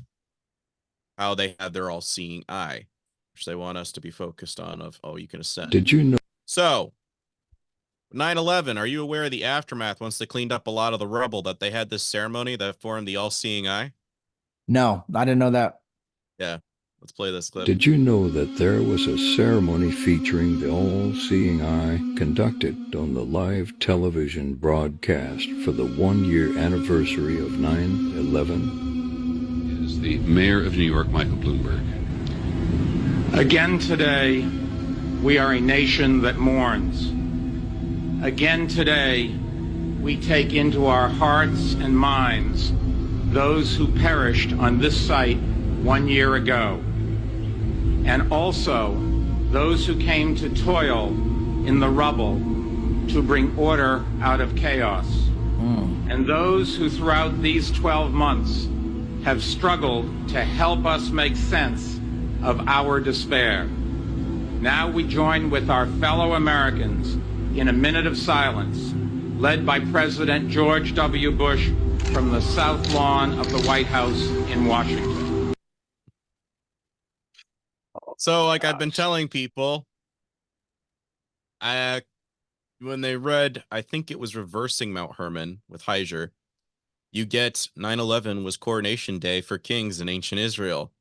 how they have their all-seeing eye, which they want us to be focused on of, oh, you can ascend. Did you know? So 9/11, are you aware of the aftermath once they cleaned up a lot of the rubble, that they had this ceremony that formed the all-seeing eye? No, I didn't know that. Yeah, let's play this clip. Did you know that there was a ceremony featuring the all-seeing eye conducted on the live television broadcast for the 1-year anniversary of 9/11? Is the mayor of New York, Michael Bloomberg. Again today, we are a nation that mourns. Again today, we take into our hearts and minds those who perished on this site 1 year ago, and also those who came to toil in the rubble to bring order out of chaos, and those who throughout these 12 months have struggled to help us make sense of our despair. Now we join with our fellow Americans in a minute of silence, led by President George W. Bush from the South Lawn of the White House in Washington. So, like I've been telling people, when they read, I think it was Reversing Mount Hermon with Heiser, you get 9/11 was coronation day for kings in ancient Israel.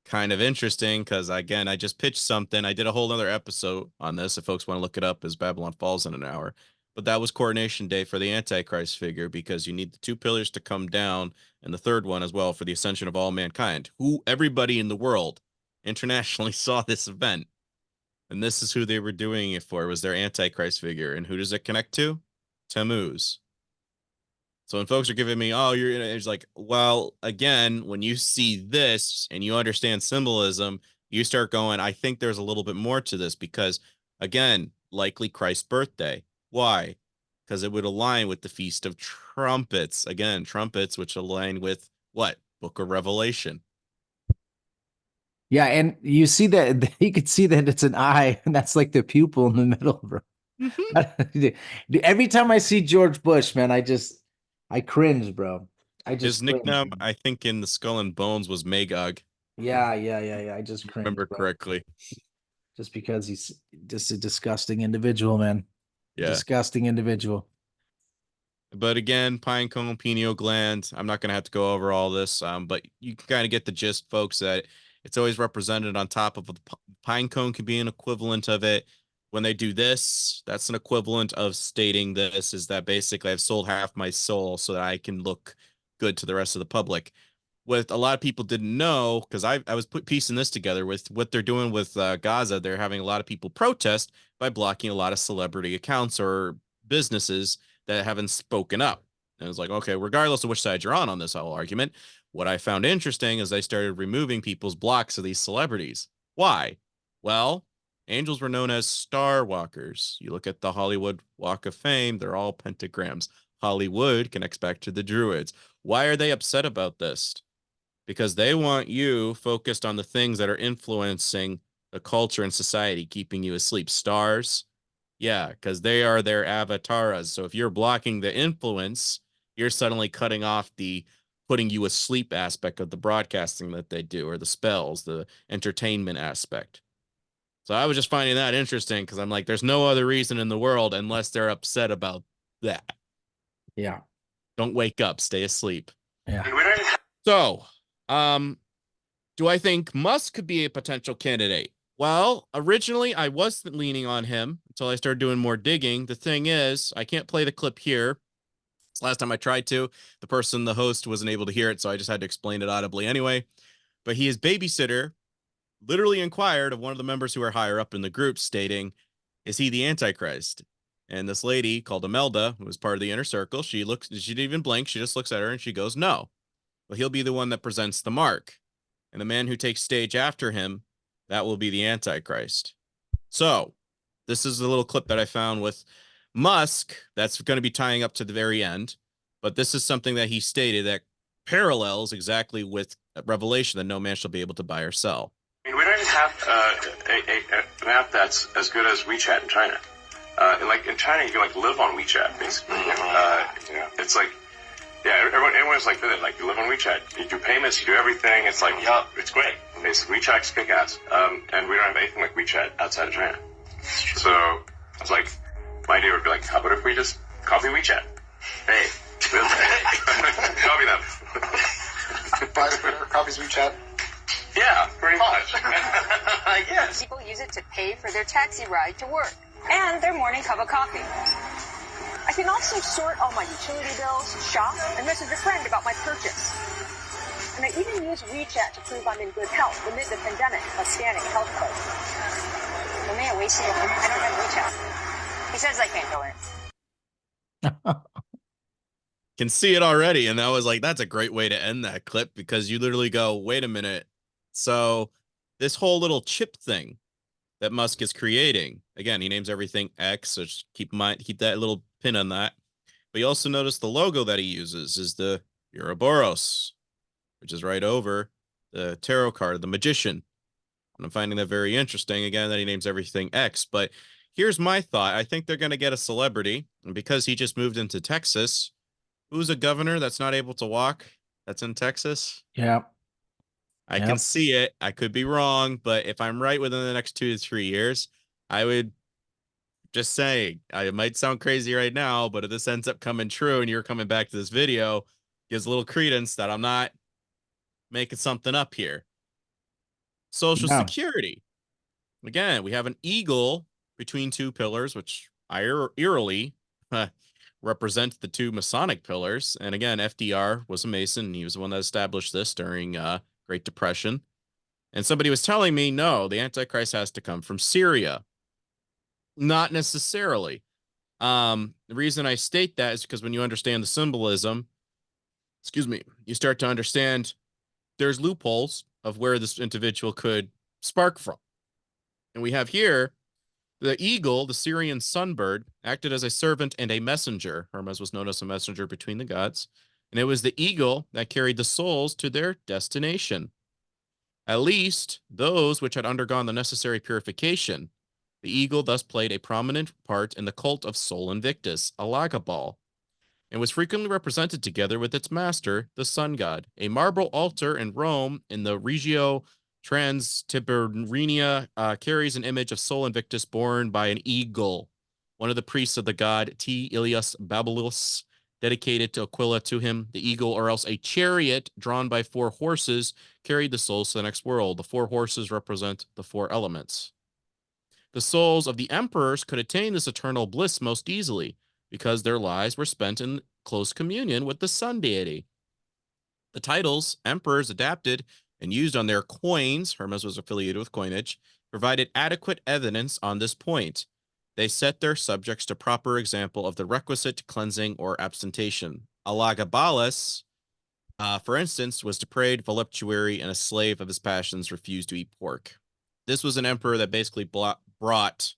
Kind of interesting, because again, I just pitched something. I did a whole other episode on this. If folks want to look it up, as Babylon Falls in an hour. But that was coronation day for the Antichrist figure, because you need the 2 pillars to come down, and the third one as well for the ascension of all mankind. Who everybody in the world internationally saw this event, and this is who they were doing it for. It was their Antichrist figure, and who does it connect to? Tammuz. So when folks are giving me, oh, it's like, well, again, when you see this and you understand symbolism, you start going, I think there's a little bit more to this, because, again, likely Christ's birthday. Why? Because it would align with the Feast of Trumpets. Again, trumpets, which align with what? Book of Revelation. Yeah, and you see that you could see that it's an eye, and that's like the pupil in the middle, bro. Every time I see George Bush, man, I cringe, bro. His nickname, I think, in the Skull and Bones was Magog. Yeah. I just cringe, remember correctly. Just because he's just a disgusting individual, man. Yeah. Disgusting individual. But again, pine cone, pineal gland. I'm not going to have to go over all this, but you can kind of get the gist, folks, that it's always represented on top of the pine cone. Can be an equivalent of it. When they do this, that's an equivalent of stating this, is that basically I've sold half my soul so that I can look good to the rest of the public. What a lot of people didn't know, because I was piecing this together with what they're doing with Gaza. They're having a lot of people protest by blocking a lot of celebrity accounts or businesses that haven't spoken up. And it's like, okay, regardless of which side you're on this whole argument, what I found interesting is they started removing people's blocks of these celebrities. Why? Well, angels were known as star walkers. You look at the Hollywood Walk of Fame, they're all pentagrams. Hollywood connects back to the Druids. Why are they upset about this? because they want you focused on the things that are influencing the culture and society, keeping you asleep. Stars, yeah, because they are their avatars. So if you're blocking the influence, you're suddenly cutting off the putting you asleep aspect of the broadcasting that they do, or the spells, the entertainment aspect. So I was just finding that interesting because I'm like, there's no other reason in the world unless they're upset about that. Yeah. Don't wake up, stay asleep. Yeah. So, do I think Musk could be a potential candidate? Well, originally I wasn't leaning on him until I started doing more digging. The thing is, I can't play the clip here. Last time I tried to, the host, wasn't able to hear it, so I just had to explain it audibly anyway. But his babysitter literally inquired of one of the members who are higher up in the group, stating, is he the Antichrist? And this lady called Imelda, who was part of the inner circle, she didn't even blink, she just looks at her and she goes, no. Well, he'll be the one that presents the mark. And the man who takes stage after him, that will be the Antichrist. So, this is a little clip that I found with Musk that's going to be tying up to the very end. But this is something that he stated that parallels exactly with Revelation, that no man shall be able to buy or sell. I mean, we don't even have an app that's as good as WeChat in China. Like in China, you can like live on WeChat, basically. It's like, yeah, everyone's like that. Like, you live on WeChat, you do payments, you do everything. It's like, yeah, it's great. Basically, WeChat's kick ass, and we don't have anything like WeChat outside of China. So I was like, my idea would be like, how about if we just copy WeChat? Hey, copy them. Twitter copies WeChat. Yeah, pretty much. I guess. People use it to pay for their taxi ride to work and their morning cup of coffee. I can also sort all my utility bills, shop, and message a friend about my purchase. And I even use WeChat to prove I'm in good health amid the pandemic by scanning a health code. I don't have WeChat. He says I can't go in. Can see it already. And I was like, that's a great way to end that clip, because you literally go, wait a minute. So this whole little chip thing that Musk is creating, again, he names everything X, so just keep that little pin on that. But you also notice the logo that he uses is the Ouroboros, which is right over the tarot card, the magician. And I'm finding that very interesting, again, that he names everything X. But here's my thought. I think they're going to get a celebrity. And because he just moved into Texas, who's a governor that's not able to walk that's in Texas? Yeah. I can see it. I could be wrong, but if I'm right within the next 2 to 3 years, I would just say, it might sound crazy right now, but if this ends up coming true and you're coming back to this video, gives a little credence that I'm not making something up here. Social Security. Again, we have an eagle between two pillars, which eerily represent the two Masonic pillars. And again, FDR was a Mason. He was the one that established this during Great Depression. And somebody was telling me, no, the Antichrist has to come from Syria. Not necessarily. The reason I state that is because when you understand the symbolism, you start to understand there's loopholes of where this individual could spark from. And we have here the eagle, the Syrian sunbird, acted as a servant and a messenger. Hermes was known as a messenger between the gods. And it was the eagle that carried the souls to their destination, at least those which had undergone the necessary purification. The eagle thus played a prominent part in the cult of Sol Invictus, Alagabal, and was frequently represented together with its master, the sun god. A marble altar in Rome in the Regio Transtiberina carries an image of Sol Invictus borne by an eagle. One of the priests of the god T. Ilias Babelus dedicated to Aquila to him. The eagle, or else a chariot drawn by 4 horses, carried the souls to the next world. The 4 horses represent the 4 elements. The souls of the emperors could attain this eternal bliss most easily, because their lives were spent in close communion with the sun deity. The titles emperors adapted and used on their coins, Hermes was affiliated with coinage, provided adequate evidence on this point. They set their subjects to proper example of the requisite cleansing or abstention. Elagabalus, for instance, was depraved, voluptuary, and a slave of his passions, refused to eat pork. This was an emperor that basically brought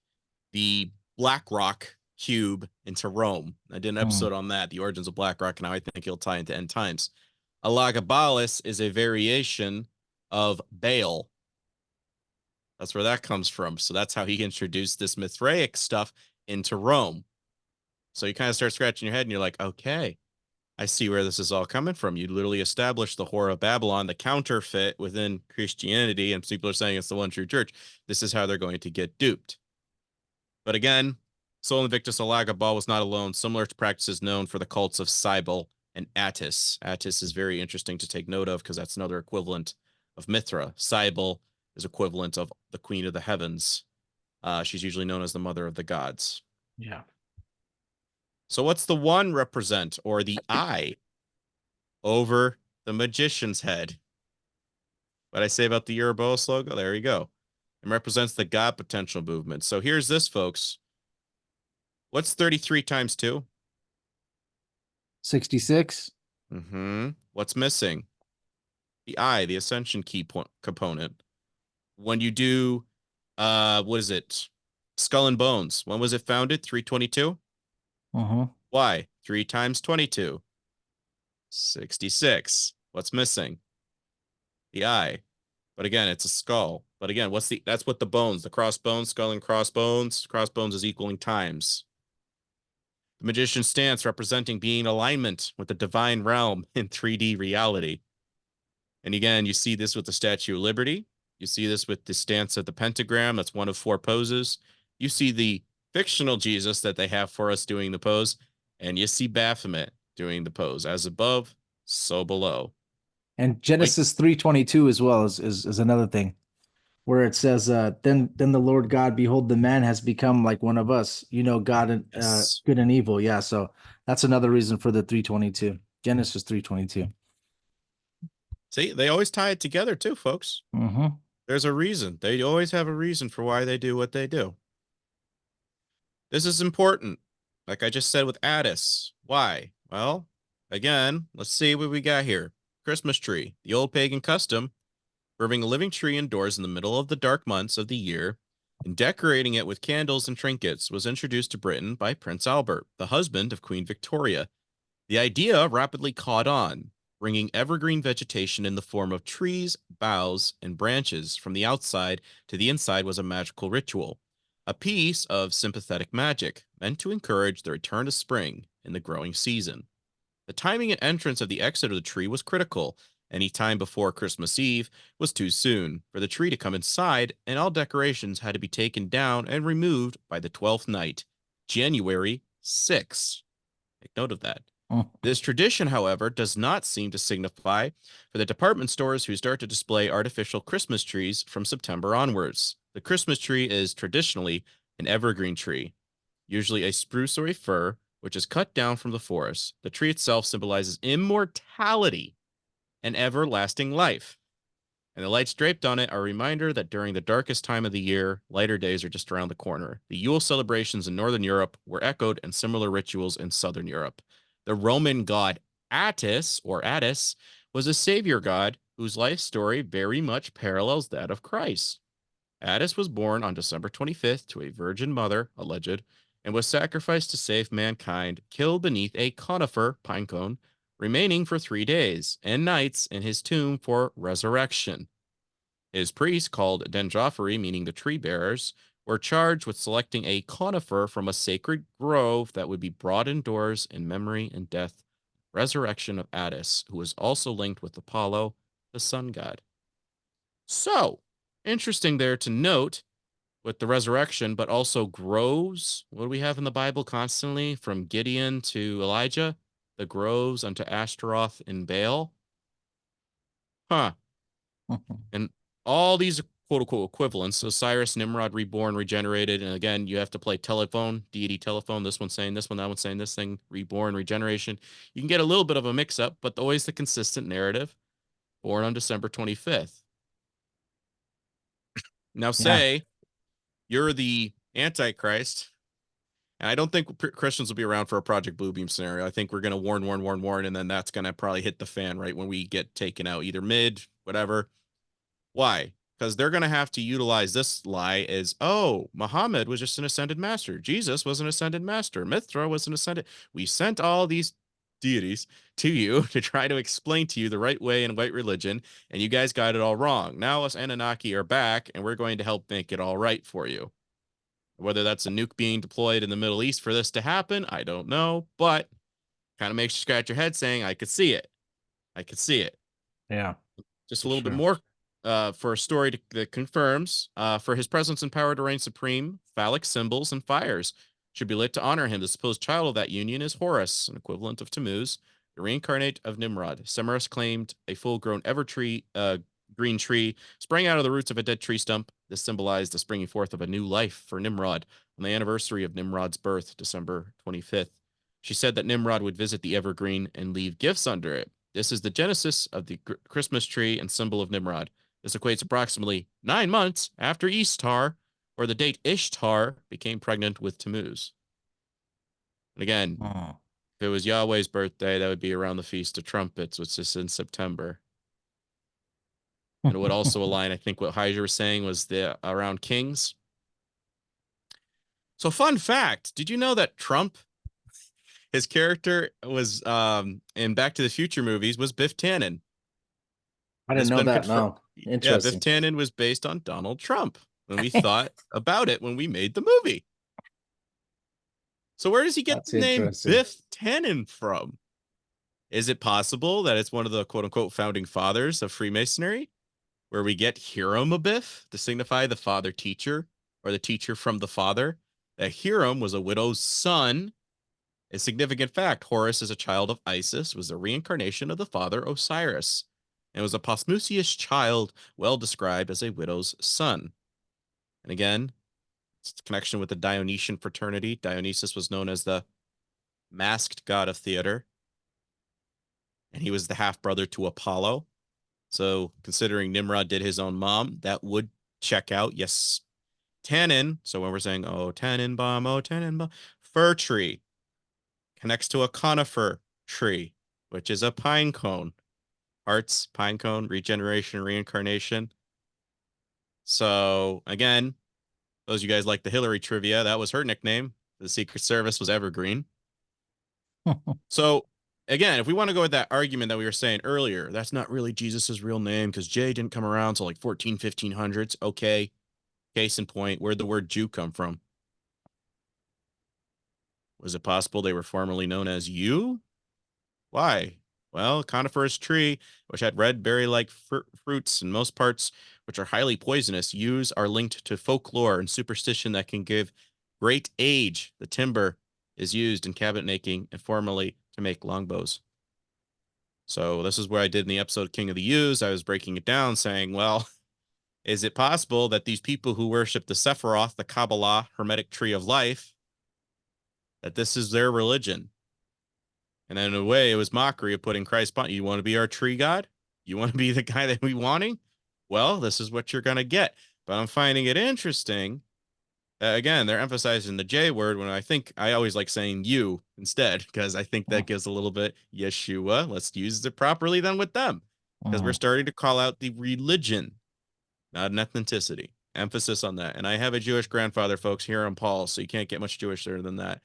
the Black Rock cube into Rome. I did an episode on that, the origins of Black Rock, and how I think he'll tie into end times. Elagabalus is a variation of Baal. That's where that comes from. So that's how he introduced this Mithraic stuff into Rome. So you kind of start scratching your head and you're like, okay, I see where this is all coming from. You literally established the Whore of Babylon, the counterfeit within Christianity, and people are saying it's the one true church. This is how they're going to get duped. But again, Sol Invictus Elagabal was not alone. Similar to practices known for the cults of Cybele and Attis. Attis is very interesting to take note of because that's another equivalent of Mithra. Cybele is equivalent of the Queen of the Heavens. She's usually known as the Mother of the Gods. Yeah. So what's the one represent, or the eye, over the magician's head? What I say about the Ouroboros logo? There you go. It represents the God potential movement. So here's this, folks. What's 33 times 2? 66. What's missing? The eye, the ascension key component. When you do, what is it? Skull and Bones. When was it founded? 322? Why? 3 times 22. 66. What's missing? The eye. But again, it's a skull. But again, that's what the bones, the crossbones, skull and crossbones. Crossbones is equaling times. The magician's stance representing being in alignment with the divine realm in 3D reality. And again, you see this with the Statue of Liberty. You see this with the stance of the pentagram. That's one of 4 poses. You see the fictional Jesus that they have for us doing the pose. And you see Baphomet doing the pose. As above, so below. And Genesis 3:22 as well is another thing, where it says, then the Lord God, behold, the man has become like one of us, God and Yes. good and evil. Yeah, so that's another reason for the 3:22. Genesis 3:22. See, they always tie it together too, folks. There's a reason. They always have a reason for why they do what they do. This is important. Like I just said with Attis. Why? Well, again, let's see what we got here. Christmas tree, the old pagan custom, serving a living tree indoors in the middle of the dark months of the year and decorating it with candles and trinkets, was introduced to Britain by Prince Albert, the husband of Queen Victoria. The idea rapidly caught on, bringing evergreen vegetation in the form of trees, boughs, and branches from the outside to the inside was a magical ritual, a piece of sympathetic magic meant to encourage the return to spring in the growing season. The timing and entrance of the exit of the tree was critical. Any time before Christmas Eve was too soon for the tree to come inside, and all decorations had to be taken down and removed by the 12th night, January 6th. Take note of that. This tradition, however, does not seem to signify for the department stores who start to display artificial Christmas trees from September onwards. The Christmas tree is traditionally an evergreen tree, usually a spruce or a fir, which is cut down from the forest. The tree itself symbolizes immortality and everlasting life. And the lights draped on it are a reminder that during the darkest time of the year, lighter days are just around the corner. The Yule celebrations in Northern Europe were echoed in similar rituals in Southern Europe. The Roman god Attis, or Attis, was a savior god whose life story very much parallels that of Christ. Attis was born on December 25th to a virgin mother, alleged, and was sacrificed to save mankind, killed beneath a conifer, pine cone, remaining for 3 days and nights in his tomb for resurrection. His priests, called Dendrophori, meaning the tree bearers, were charged with selecting a conifer from a sacred grove that would be brought indoors in memory and death, resurrection of Attis, who was also linked with Apollo, the sun god. So, interesting there to note with the resurrection, but also groves. What do we have in the Bible constantly? From Gideon to Elijah, the groves unto Ashtaroth and Baal. And all these quote-unquote equivalents, Osiris, Nimrod, reborn, regenerated, and again, you have to play telephone, deity telephone, this one's saying this one, that one's saying this thing, reborn, regeneration. You can get a little bit of a mix-up, but always the consistent narrative, born on December 25th. Now say you're the Antichrist, and I don't think Christians will be around for a Project Bluebeam scenario. I think we're going to warn, and then that's going to probably hit the fan right when we get taken out, either mid, whatever. Why? Because they're going to have to utilize this lie as, oh, Muhammad was just an ascended master. Jesus was an ascended master. Mithra was an ascended. We sent all these deities to you to try to explain to you the right way in white religion, and you guys got it all wrong. Now us Anunnaki are back, and we're going to help make it all right for you. Whether that's a nuke being deployed in the Middle East for this to happen, I don't know, but kind of makes you scratch your head saying, I could see it. I could see it. Yeah. Just For a little bit sure. more for a story that confirms for his presence and power to reign supreme, phallic symbols and fires should be lit to honor him. The supposed child of that union is Horus, an equivalent of Tammuz, the reincarnate of Nimrod. Semiramis claimed a full-grown green tree sprang out of the roots of a dead tree stump. This symbolized the springing forth of a new life for Nimrod on the anniversary of Nimrod's birth, December 25th. She said that Nimrod would visit the evergreen and leave gifts under it. This is the genesis of the Christmas tree and symbol of Nimrod. This equates approximately 9 months after Ishtar, or the date Ishtar became pregnant with Tammuz. And again, if it was Yahweh's birthday, that would be around the Feast of Trumpets, which is in September. And it would also align, I think, what Heiser was saying was around Kings. So, fun fact: did you know that Trump, his character was in Back to the Future movies, was Biff Tannen? I didn't know that. No. Yeah, Biff Interesting. Tannen was based on Donald Trump when we thought about it when we made the movie. So where does he get That's the name interesting. Biff Tannen from? Is it possible that it's one of the quote-unquote founding fathers of Freemasonry, where we get Hiram Abiff to signify the father teacher, or the teacher from the father? That Hiram was a widow's son. A significant fact: Horus is a child of Isis, was a reincarnation of the father Osiris, and was a posthumous child, well described as a widow's son. And again, it's a connection with the Dionysian fraternity. Dionysus was known as the masked god of theater, and he was the half-brother to Apollo. So considering Nimrod did his own mom, that would check out. Yes. Tannin, so when we're saying, oh, Tannenbaum, fir tree, connects to a conifer tree, which is a pine cone. Arts, pine cone, regeneration, reincarnation. So again, those of you guys like the Hillary trivia, that was her nickname. The Secret Service was Evergreen. So again, if we want to go with that argument that we were saying earlier, that's not really Jesus's real name because Jay didn't come around until like 1500s. Okay. Case in point, where'd the word Jew come from? Was it possible they were formerly known as you? Why? Well, coniferous tree, which had red berry-like fruits in most parts, which are highly poisonous, are linked to folklore and superstition that can give great age. The timber is used in cabinet making and formerly to make longbows. So this is where I did in the episode King of the Yews. I was breaking it down saying, well, is it possible that these people who worship the Sephiroth, the Kabbalah, Hermetic Tree of Life, that this is their religion? And then in a way, it was mockery of putting Christ on. You want to be our tree god? You want to be the guy that we wanting? Well, this is what you're going to get. But I'm finding it interesting. Again, they're emphasizing the J word when I think I always like saying you instead, because I think that gives a little bit Yeshua. Let's use it properly then with them, because we're starting to call out the religion, not an ethnicity. Emphasis on that. And I have a Jewish grandfather, folks, here on Paul, so you can't get much Jewisher than that.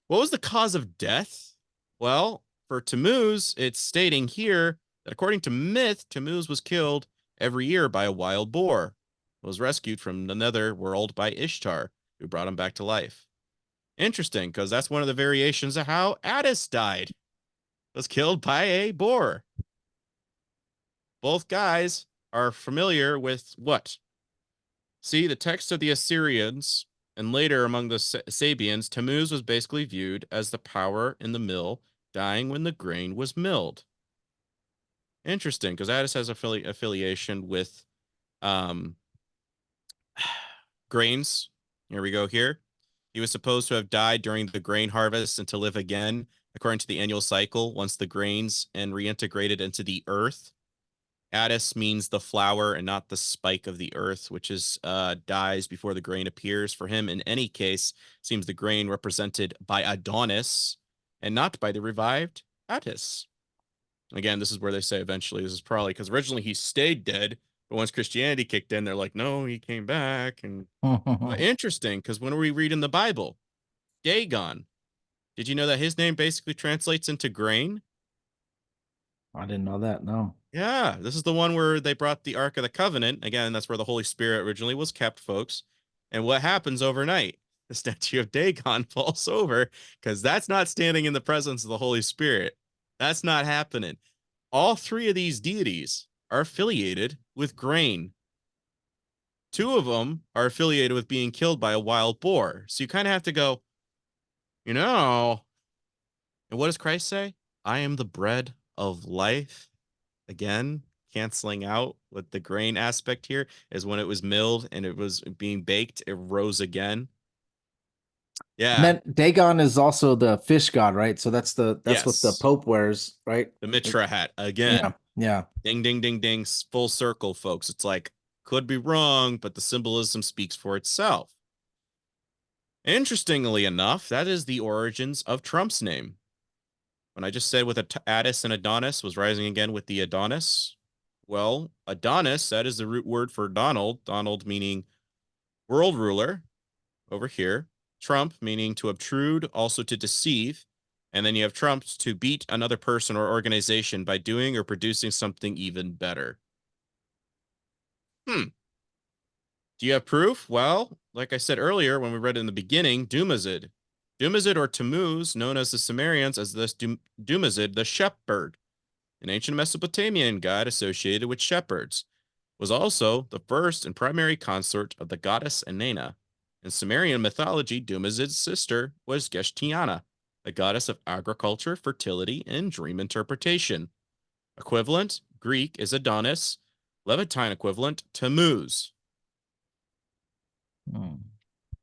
What was the cause of death? Well, for Tammuz, it's stating here that according to myth, Tammuz was killed every year by a wild boar. It was rescued from the nether world by Ishtar, who brought him back to life. Interesting, because that's one of the variations of how Attis died. Was killed by a boar. Both guys are familiar with what? See, the text of the Assyrians and later among the Sabians, Tammuz was basically viewed as the power in the mill, dying when the grain was milled. Interesting, because Attis has affiliation with grains. Here we go here. He was supposed to have died during the grain harvest and to live again, according to the annual cycle, once the grains and reintegrated into the earth. Attis means the flower and not the spike of the earth, which is dies before the grain appears. For him, in any case, seems the grain represented by Adonis and not by the revived Attis. Again, this is where they say eventually this is probably because originally he stayed dead, but once Christianity kicked in, they're like, no, he came back. And interesting, because when we read in the Bible, Dagon, Did you know that his name basically translates into grain? I didn't know that. No. Yeah, this is the one where they brought the Ark of the Covenant. Again, that's where the Holy Spirit originally was kept, folks. And what happens overnight? The statue of Dagon falls over because that's not standing in the presence of the Holy Spirit. That's not happening. All three of these deities are affiliated with grain. Two of them are affiliated with being killed by a wild boar. So you kind of have to go, you know, and what does Christ say? I am the bread of life. Again, canceling out with the grain aspect here is when it was milled and it was being baked, it rose again. Yeah. And then Dagon is also the fish god, right? So that's what the Yes. Pope wears, right? The Mitra hat again. Yeah. Ding, ding, ding, ding. Full circle, folks. It's like, could be wrong, but the symbolism speaks for itself. Interestingly enough, that is the origins of Trump's name. When I just said with Addis and Adonis was rising again with the Adonis, well, Adonis, that is the root word for Donald. Donald meaning world ruler over here. Trump meaning to obtrude, also to deceive. And then you have Trump to beat another person or organization by doing or producing something even better. Do you have proof? Well, like I said earlier, when we read it in the beginning, Dumazid. Dumazid or Tammuz, known as the Sumerians as this Dumazid, the shepherd, an ancient Mesopotamian god associated with shepherds, was also the first and primary consort of the goddess Inanna. In Sumerian mythology, Dumazid's sister was Geshtiana, the goddess of agriculture, fertility, and dream interpretation. Equivalent, Greek, is Adonis. Levantine equivalent, Tammuz.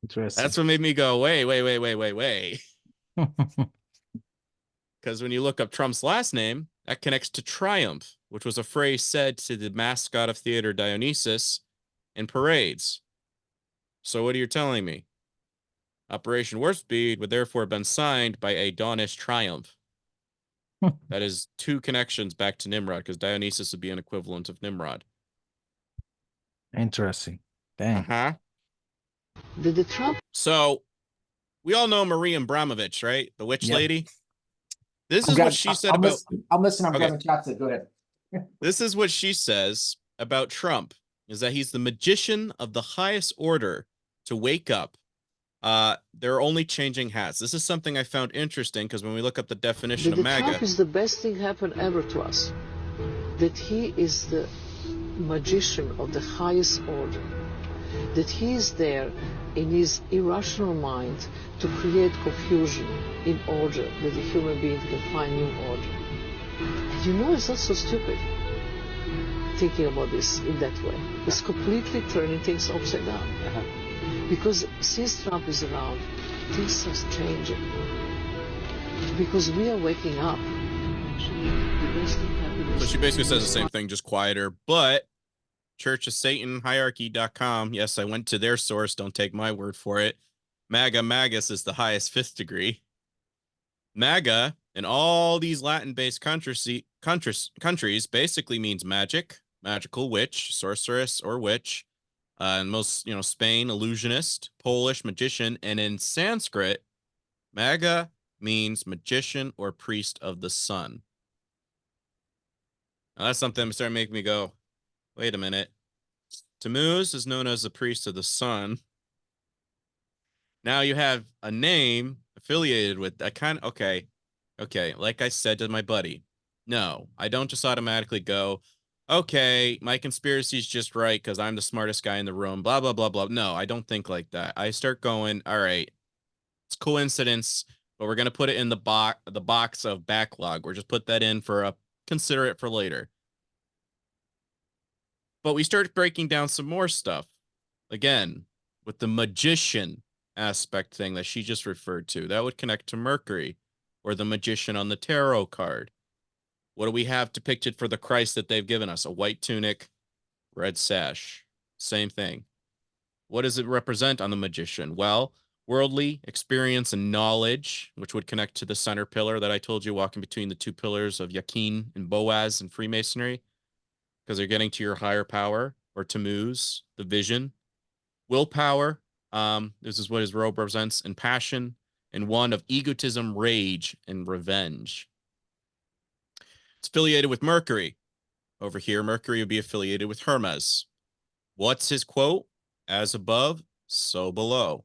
Interesting. That's what made me go, wait. Because when you look up Trump's last name, that connects to triumph, which was a phrase said to the mascot of theater Dionysus in parades. So what are you telling me? Operation Warp Speed would therefore have been signed by Adonis Triumph. That is two connections back to Nimrod, because Dionysus would be an equivalent of Nimrod. Interesting. Dang. Did the Trump? So we all know Marie Abramovich, right? The witch lady. This is what she said about. I'm listening. I'm grabbing chats. Go ahead. This is what she says about Trump: is that he's the magician of the highest order to wake up. They're only changing hats. This is something I found interesting because when we look up the definition of MAGA, Trump is the best thing happened ever to us. That he is the magician of the highest order. That he is there in his irrational mind to create confusion in order that the human being can find new order. And you know, it's not so stupid thinking about this in that way. It's completely turning things upside down. Because since Trump is around, things are changing. Because we are waking up. So she basically says the same thing, just quieter. But Church of Satan Hierarchy.com, yes, I went to their source. Don't take my word for it. MAGA Magus is the highest fifth degree. MAGA in all these Latin-based countries basically means magic, magical witch, sorceress, or witch. And most, Spain, illusionist, Polish, magician, and in Sanskrit, MAGA means magician or priest of the sun. Now that's something that started making me go, wait a minute. Tammuz is known as the priest of the sun. Now you have a name affiliated with that kind of, okay. Like I said to my buddy, no, I don't just automatically go, okay, my conspiracy is just right because I'm the smartest guy in the room, blah, blah, blah, blah. No, I don't think like that. I start going, all right, it's coincidence, but we're going to put it in the box of backlog. We're just put that in for consider it for later. But we start breaking down some more stuff. Again, with the magician aspect thing that she just referred to, that would connect to Mercury or the magician on the tarot card. What do we have depicted for the Christ that they've given us? A white tunic, red sash. Same thing. What does it represent on the magician? Well, worldly experience and knowledge, which would connect to the center pillar that I told you, walking between the two pillars of Yakin and Boaz in Freemasonry, because they're getting to your higher power, or Tammuz, the vision. Willpower, this is what his robe represents, and passion and one of egotism, rage, and revenge. It's affiliated with Mercury. Over here, Mercury would be affiliated with Hermes. What's his quote? As above, so below,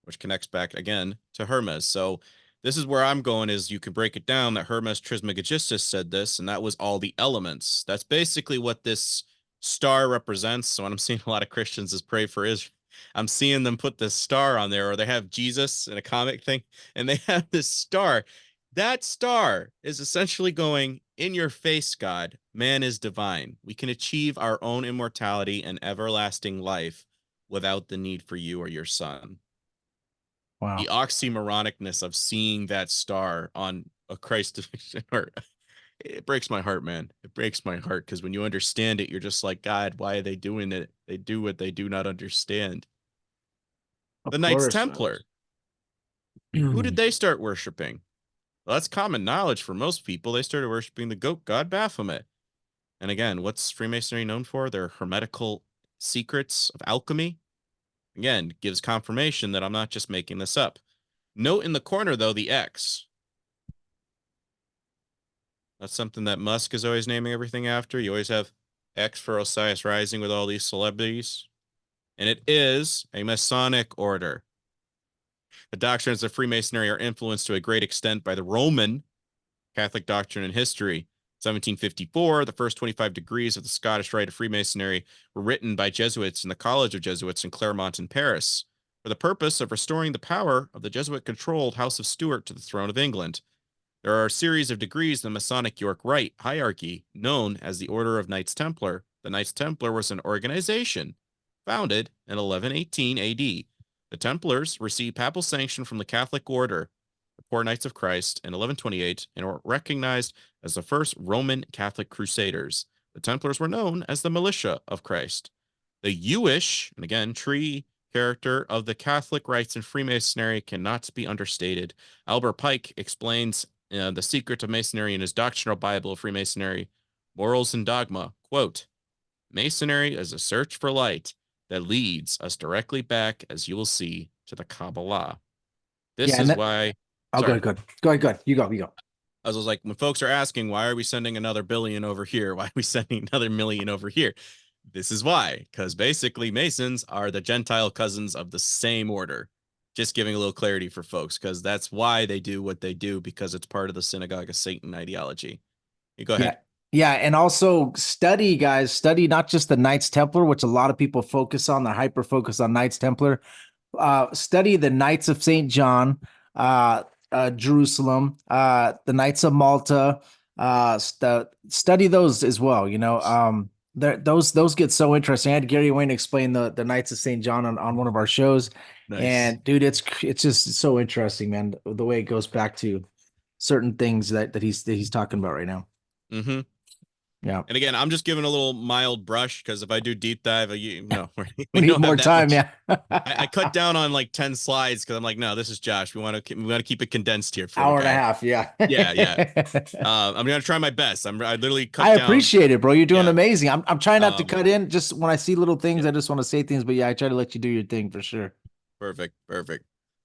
which connects back again to Hermes. So this is where I'm going, is you can break it down that Hermes Trismegistus said this, and that was all the elements. That's basically what this star represents. So when I'm seeing a lot of Christians is pray for Israel, I'm seeing them put this star on there, or they have Jesus in a comic thing, and they have this star. That star is essentially going, in your face, God, man is divine. We can achieve our own immortality and everlasting life without the need for you or your son. Wow. The oxymoronicness of seeing that star on a Christ depiction, it breaks my heart, man. It breaks my heart, because when you understand it, you're just like, God, why are they doing it? They do what they do not understand. The Knights Templar. Who did they start worshiping? Well, that's common knowledge for most people. They started worshiping the goat god Baphomet. And again, what's Freemasonry known for? Their hermetical secrets of alchemy. Again, gives confirmation that I'm not just making this up. Note in the corner, though, the X. That's something that Musk is always naming everything after. You always have X for Osiris Rising with all these celebrities. And it is a Masonic order. The doctrines of Freemasonry are influenced to a great extent by the Roman Catholic doctrine and history. 1754, the first 25 degrees of the Scottish Rite of Freemasonry were written by Jesuits in the College of Jesuits in Claremont in Paris for the purpose of restoring the power of the Jesuit-controlled House of Stuart to the throne of England. There are a series of degrees in the Masonic York Rite hierarchy known as the Order of Knights Templar. The Knights Templar was an organization founded in 1118 AD. The Templars received papal sanction from the Catholic Order, the Poor Knights of Christ, in 1128, and were recognized as the first Roman Catholic Crusaders. The Templars were known as the Militia of Christ. The Jewish, and again, tree character of the Catholic rites in Freemasonry cannot be understated. Albert Pike explains the secret of Masonry in his doctrinal Bible of Freemasonry, Morals and Dogma. Quote, Masonry is a search for light that leads us directly back, as you will see, to the Kabbalah. This is why... Oh, sorry. good. Go ahead. You go. I was like, when folks are asking, why are we sending another billion over here? Why are we sending another million over here? This is why, because basically Masons are the Gentile cousins of the same order. Just giving a little clarity for folks, because that's why they do what they do, because it's part of the Synagogue of Satan ideology. You go ahead. Yeah, and also study, guys. Study not just the Knights Templar, which a lot of people focus on. They're hyper focused on Knights Templar. Study the Knights of St. John, Jerusalem, the Knights of Malta. Study those as well. You know, those get so interesting. I had Gary Wayne explain the Knights of St. John on one of our shows. Nice. And dude, it's just so interesting, man. The way it goes back to certain things that he's talking about right now. Mm-hmm. Yeah. And again, I'm just giving a little mild brush, because if I do deep dive, we we need more time. Yeah. I cut down on like 10 slides, because I'm like, no, this is Josh. We want to keep it condensed here for hour and a half. Yeah. Yeah. I'm gonna try my best. I literally cut I down. appreciate it, bro. You're doing amazing. I'm trying not to cut in. Just when I see little things, I just want to say things. But yeah, I try to let you do your thing for sure. Perfect.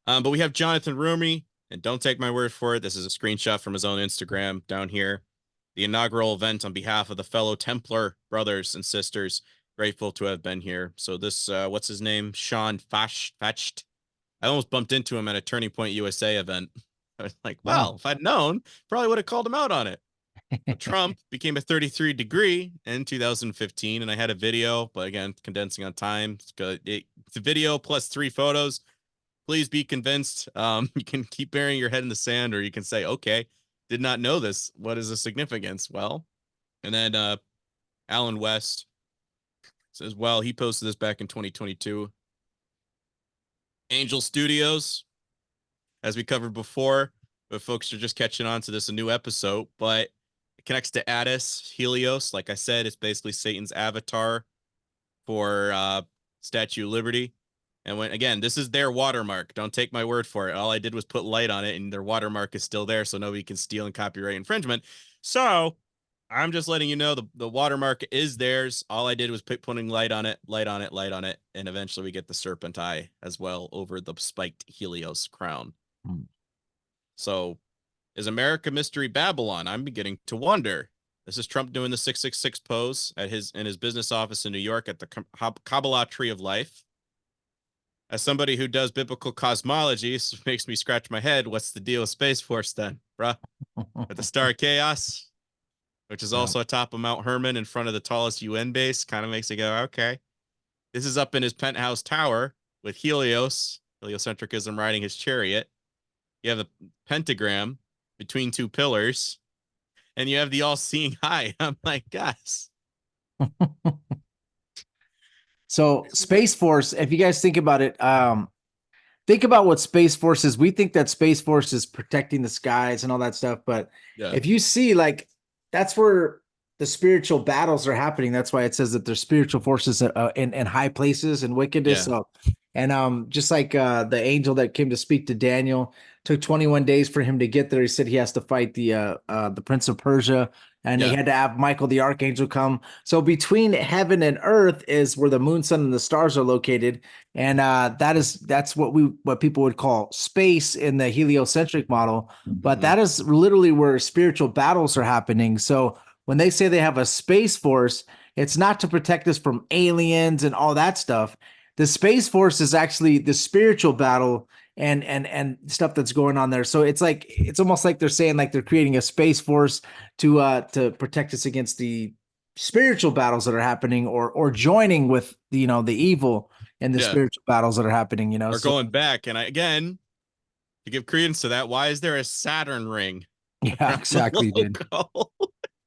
But we have Jonathan Rumi, and don't take my word for it. This is a screenshot from his own Instagram down here. The inaugural event on behalf of the fellow Templar brothers and sisters. Grateful to have been here. So this, what's his name? Sean Fetched. I almost bumped into him at a Turning Point USA event. I was like, wow, if I'd known, probably would have called him out on it. Trump became a 33 degree in 2015, and I had a video, but again, condensing on time. It's a video plus 3 photos. Please be convinced. You can keep burying your head in the sand, or you can say, okay, did not know this. What is the significance? Well, and then Alan West says, well, he posted this back in 2022. Angel Studios, as we covered before, but folks are just catching on to this, a new episode, but it connects to Attis, Helios. Like I said, it's basically Satan's avatar for Statue of Liberty. And when, again, this is their watermark. Don't take my word for it. All I did was put light on it, and their watermark is still there, so nobody can steal and copyright infringement. So I'm just letting you know the watermark is theirs. All I did was putting light on it, and eventually we get the serpent eye as well over the spiked Helios crown. So is America Mystery Babylon? I'm beginning to wonder. This is Trump doing the 666 pose in his business office in New York at the Kabbalah Tree of Life. As somebody who does biblical cosmology, it makes me scratch my head. What's the deal with Space Force then, bruh? At the Star of Chaos, which is also atop of Mount Herman in front of the tallest UN base, kind of makes you go, okay. This is up in his penthouse tower with heliocentricism riding his chariot. You have the pentagram between two pillars, and you have the all-seeing eye. I'm like, guys. So Space Force, if you guys think about it, think about what Space Force is. We think that Space Force is protecting the skies and all that stuff, but if you see, like, that's where the spiritual battles are happening. That's why it says that there's spiritual forces in high places and wickedness. So, and just like the angel that came to speak to Daniel, took 21 days for him to get there. He said he has to fight the Prince of Persia, and he had to have Michael the Archangel come. So between heaven and earth is where the moon, sun, and the stars are located, and that's what people would call space in the heliocentric model. But that is literally where spiritual battles are happening. So when they say they have a space force, it's not to protect us from aliens and all that stuff. The space force is actually the spiritual battle and stuff that's going on there. So it's almost like they're saying, like, they're creating a space force to protect us against the spiritual battles that are happening, or joining with the evil and the spiritual battles that are happening, Or going back. And again, to give credence to that, why is there a Saturn ring? Yeah, exactly, dude.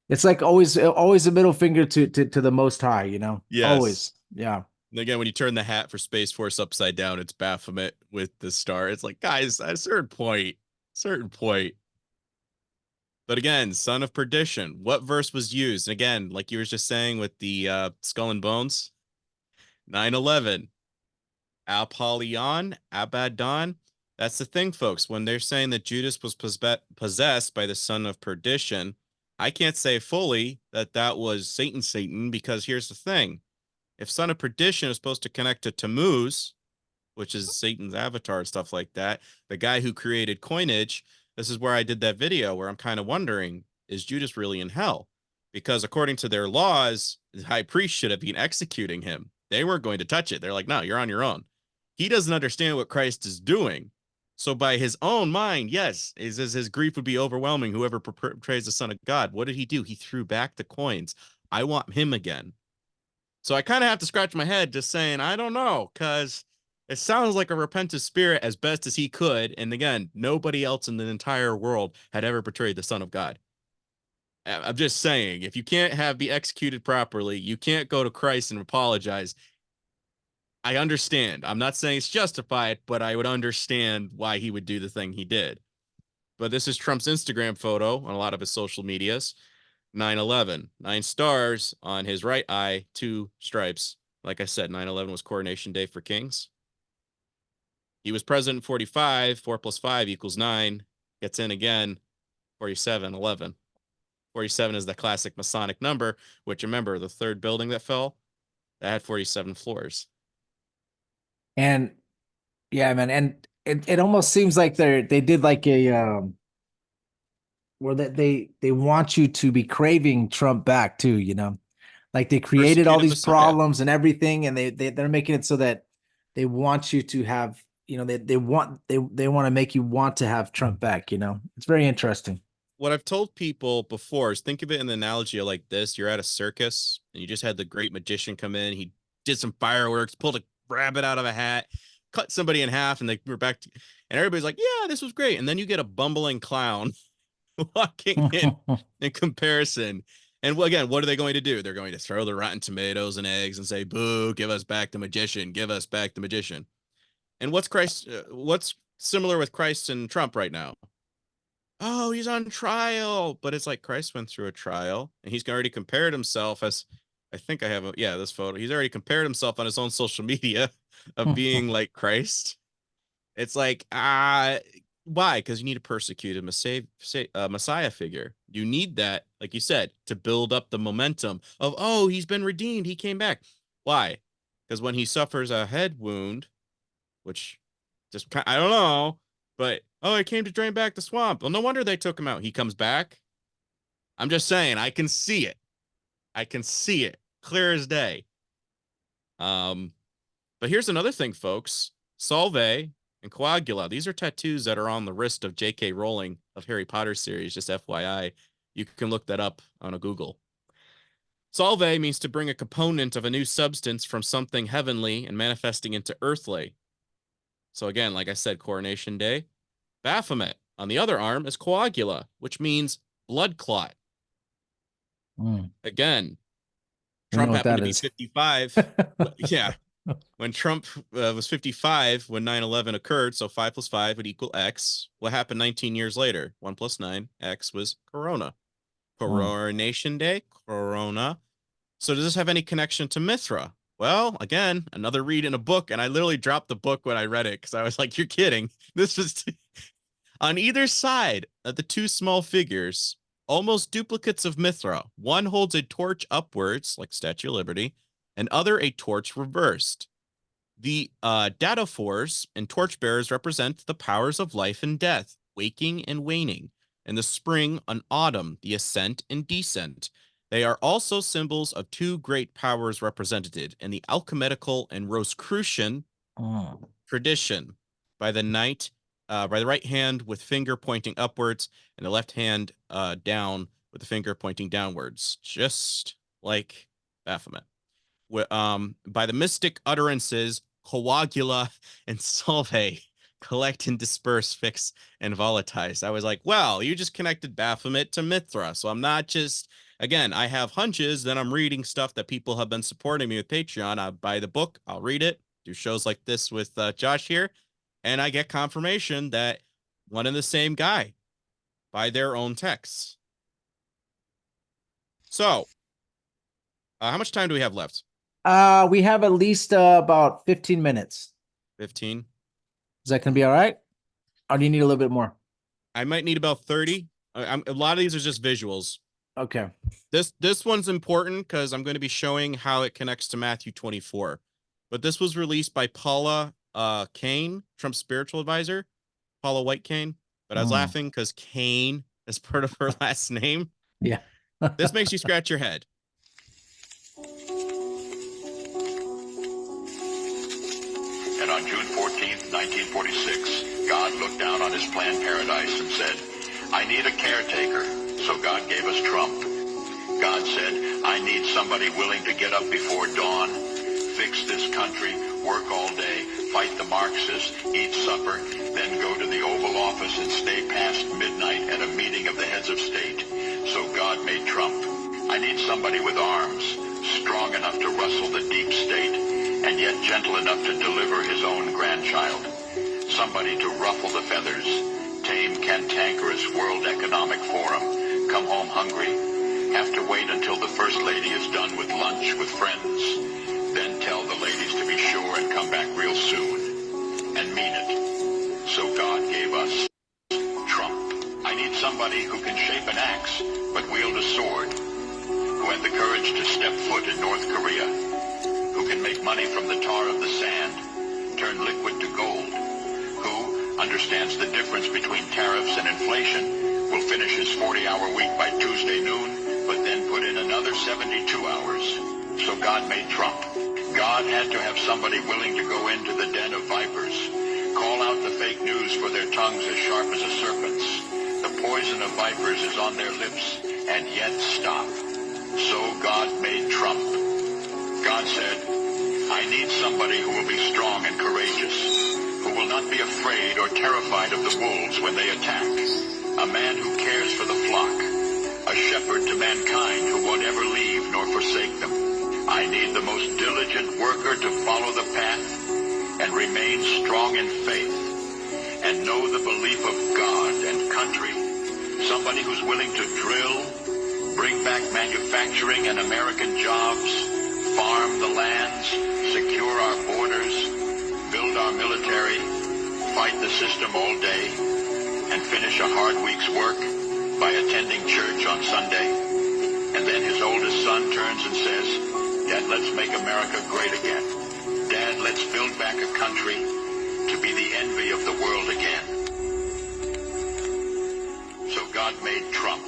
It's like always a middle finger to the Most High, Yes. Always. Yeah. And again, when you turn the hat for Space Force upside down, it's Baphomet with the star. It's like, guys, at a certain point. But again, son of perdition, what verse was used? And again, like you were just saying with the skull and bones, 9/11, Abaddon. That's the thing, folks. When they're saying that Judas was possessed by the son of perdition, I can't say fully that was Satan, because here's the thing. If son of perdition is supposed to connect to Tammuz, which is Satan's avatar and stuff like that, the guy who created coinage, this is where I did that video where I'm kind of wondering, is Judas really in hell? Because according to their laws, the high priest should have been executing him. They weren't going to touch it. They're like, no, you're on your own. He doesn't understand what Christ is doing. So by his own mind, yes, his grief would be overwhelming. Whoever portrays the Son of God, what did he do? He threw back the coins. I want him again. So I kind of have to scratch my head just saying, I don't know, because it sounds like a repentant spirit as best as he could. And again, nobody else in the entire world had ever portrayed the Son of God. I'm just saying, if you can't be executed properly, you can't go to Christ and apologize. I understand. I'm not saying it's justified, but I would understand why he would do the thing he did. But this is Trump's Instagram photo on a lot of his social medias. 9/11, 9 stars on his right eye, 2 stripes. Like I said, 9/11 was coronation day for kings. He was president in 45, 4 + 5 = 9. Gets in again, 47, 11. 47 is the classic Masonic number, which, remember, the third building that fell, that had 47 floors. And yeah, man, and it almost seems like they did like a where they want you to be craving Trump back too, like they created all these problems and everything, and they're making it so that they want you to have, they want to make you want to have Trump back. It's very interesting. What I've told people before is, think of it in the analogy of like this. You're at a circus and you just had the great magician come in. He did some fireworks, pulled a rabbit out of a hat, cut somebody in half, and they were back to, and everybody's like, yeah, this was great. And then you get a bumbling clown walking in comparison. And again, what are they going to do? They're going to throw the rotten tomatoes and eggs and say, boo, give us back the magician, give us back the magician. And what's similar with Christ and Trump right now? Oh, he's on trial. But it's like Christ went through a trial, and he's already compared himself as, I think I have this photo. He's already compared himself on his own social media of being like Christ. It's like, why? Because you need a persecuted Messiah figure. You need that, like you said, to build up the momentum of, oh, he's been redeemed. He came back. Why? Because when he suffers a head wound, which just, I don't know, but Oh, he came to drain back the swamp. Well, no wonder they took him out. He comes back. I'm just saying, I can see it. I can see it clear as day. But here's another thing, folks. Solve and Coagula. These are tattoos that are on the wrist of J.K. Rowling of Harry Potter series. Just FYI, you can look that up on a Google. Solve means to bring a component of a new substance from something heavenly and manifesting into earthly. So again, like I said, Coronation Day. Baphomet on the other arm is Coagula, which means blood clot. Again, Trump happened to be 55. Yeah. When Trump was 55, when 9/11 occurred, so 5 + 5 would equal X. What happened 19 years later? 1 + 9, X was Corona. Coronation Day, Corona. So does this have any connection to Mithra? Well, again, another read in a book, and I literally dropped the book when I read it because I was like, you're kidding. This was on either side of the two small figures, almost duplicates of Mithra. One holds a torch upwards, like Statue of Liberty, and other a torch reversed. The dataphores and torchbearers represent the powers of life and death, waking and waning, and the spring and autumn, the ascent and descent. They are also symbols of two great powers represented in the alchemical and Rosicrucian tradition. By the right hand with finger pointing upwards, and the left hand down with the finger pointing downwards, just like Baphomet. By the mystic utterances, Coagula and Solve, collect and disperse, fix and volatilize. I was like, well, you just connected Baphomet to Mithra. So I'm not just, again, I have hunches, then I'm reading stuff that people have been supporting me with Patreon. I buy the book, I'll read it, do shows like this with Josh here, and I get confirmation that one and the same guy by their own texts. So, how much time do we have left? We have at least about 15 minutes. 15. Is that going to be all right? Or do you need a little bit more? I might need about 30. A lot of these are just visuals. Okay. This one's important because I'm going to be showing how it connects to Matthew 24. But this was released by Paula Kane, Trump's spiritual advisor, Paula White Kane. But I was laughing because Kane is part of her last name. Yeah. This makes you scratch your head. And on June 14th, 1946, God looked down on his planned paradise and said, I need a caretaker. So God gave us Trump. God said, I need somebody willing to get up before dawn, fix this country, work all day, fight the Marxists, eat supper, then go to the Oval Office and stay past midnight at a meeting of the heads of state. So God made Trump. I need somebody with arms, strong enough to rustle the deep state, and yet gentle enough to deliver his own grandchild. Somebody to ruffle the feathers, tame cantankerous World Economic Forum, come home hungry, have to wait until the First Lady is done with lunch with friends, then tell the ladies to be sure and come back real soon, and mean it. So God gave us Trump. I need somebody who can shape an axe, but wield a sword, who had the courage to step foot in North Korea, who can make money from the tar of the sand, turn liquid to gold, who understands the difference between tariffs and inflation, will finish his 40-hour week by Tuesday noon, but then put in another 72 hours. So God made Trump. God had to have somebody willing to go into the den of vipers, call out the fake news for their tongues as sharp as a serpent's. The poison of vipers is on their lips, and yet stop. So God made Trump. God said, I need somebody who will be strong and courageous, who will not be afraid or terrified of the wolves when they attack, a man who cares for the flock, a shepherd to mankind who won't ever leave nor forsake them. I need the most diligent worker to follow the path and remain strong in faith and know the belief of God and country, somebody who's willing to drill, bring back manufacturing and American jobs, farm the lands, secure our borders, build our military, fight the system all day, and finish a hard week's work by attending church on Sunday. And then his oldest son turns and says, Dad, let's make America great again. Dad, let's build back a country to be the envy of the world again. God made Trump.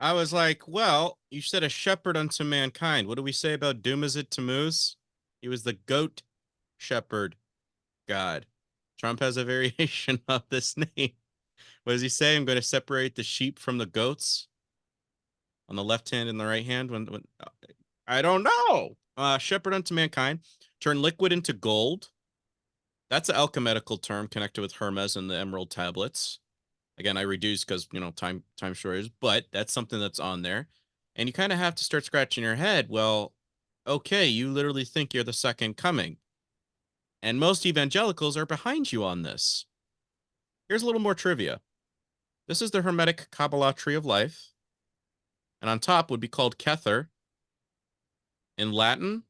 I was like, well, you said a shepherd unto mankind. What do we say about Dumazit Tammuz? He was the goat shepherd god. Trump has a variation of this name. What does he say? I'm going to separate the sheep from the goats on the left hand and the right hand. When I don't know. Shepherd unto mankind. Turn liquid into gold. That's an alchemical term connected with Hermes and the emerald tablets. Again, I reduced because, time shortage, but that's something that's on there. And you kind of have to start scratching your head. Well, okay, you literally think you're the second coming. And most evangelicals are behind you on this. Here's a little more trivia. This is the Hermetic Kabbalah tree of life. And on top would be called Kether. In Latin,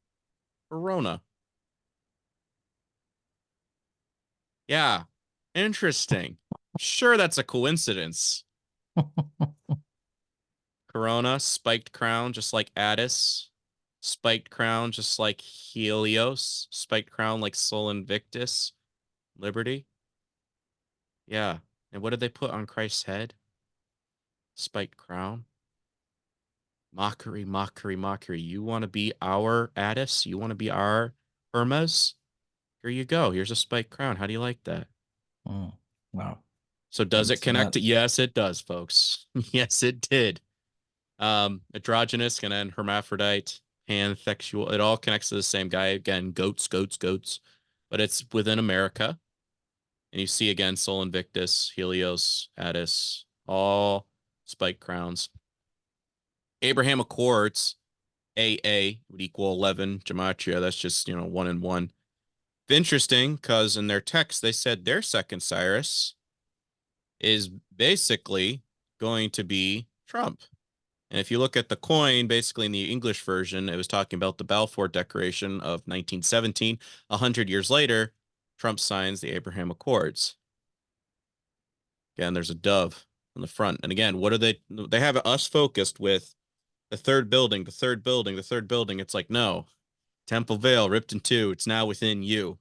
Verona. Yeah, interesting. Sure, that's a coincidence. Corona, spiked crown, just like Attis. Spiked crown, just like Helios. Spiked crown, like Sol Invictus. Liberty. Yeah. And what did they put on Christ's head? Spiked crown. Mockery, mockery, mockery. You want to be our Attis? You want to be our Hermes? Here you go. Here's a spiked crown. How do you like that? Wow. So does it connect to? Yes, it does, folks. Yes, it did. Androgynous and then hermaphrodite, pansexual. It all connects to the same guy. Again, goats. But it's within America. And you see again Sol Invictus, Helios, Attis, all spiked crowns. Abraham Accords, AA would equal 11. Gematria, that's just, 1 and 1. Interesting, because in their text, they said their second Cyrus is basically going to be Trump. And if you look at the coin, basically in the English version, it was talking about the Balfour Declaration of 1917. 100 years later, Trump signs the Abraham Accords. Again, there's a dove on the front. And again, what are they? They have us focused with the third building, the third building, the third building. It's like, no, Temple Veil ripped in two. It's now within you.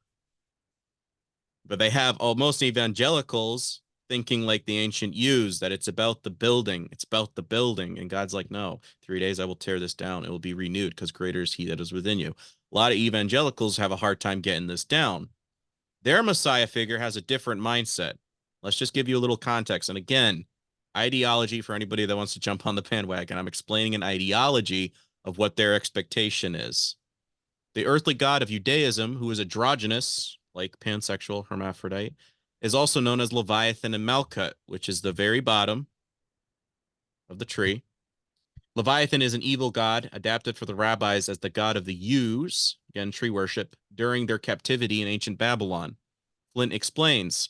But they have most evangelicals thinking like the ancient Jews, that it's about the building. It's about the building. And God's like, no, 3 days I will tear this down. It will be renewed because greater is he that is within you. A lot of evangelicals have a hard time getting this down. Their Messiah figure has a different mindset. Let's just give you a little context. And again, ideology for anybody that wants to jump on the bandwagon. I'm explaining an ideology of what their expectation is. The earthly god of Judaism, who is androgynous, like pansexual, hermaphrodite, is also known as Leviathan and Malkut, which is the very bottom of the tree. Leviathan is an evil god adapted for the rabbis as the god of the ewes, again, tree worship, during their captivity in ancient Babylon. Flint explains,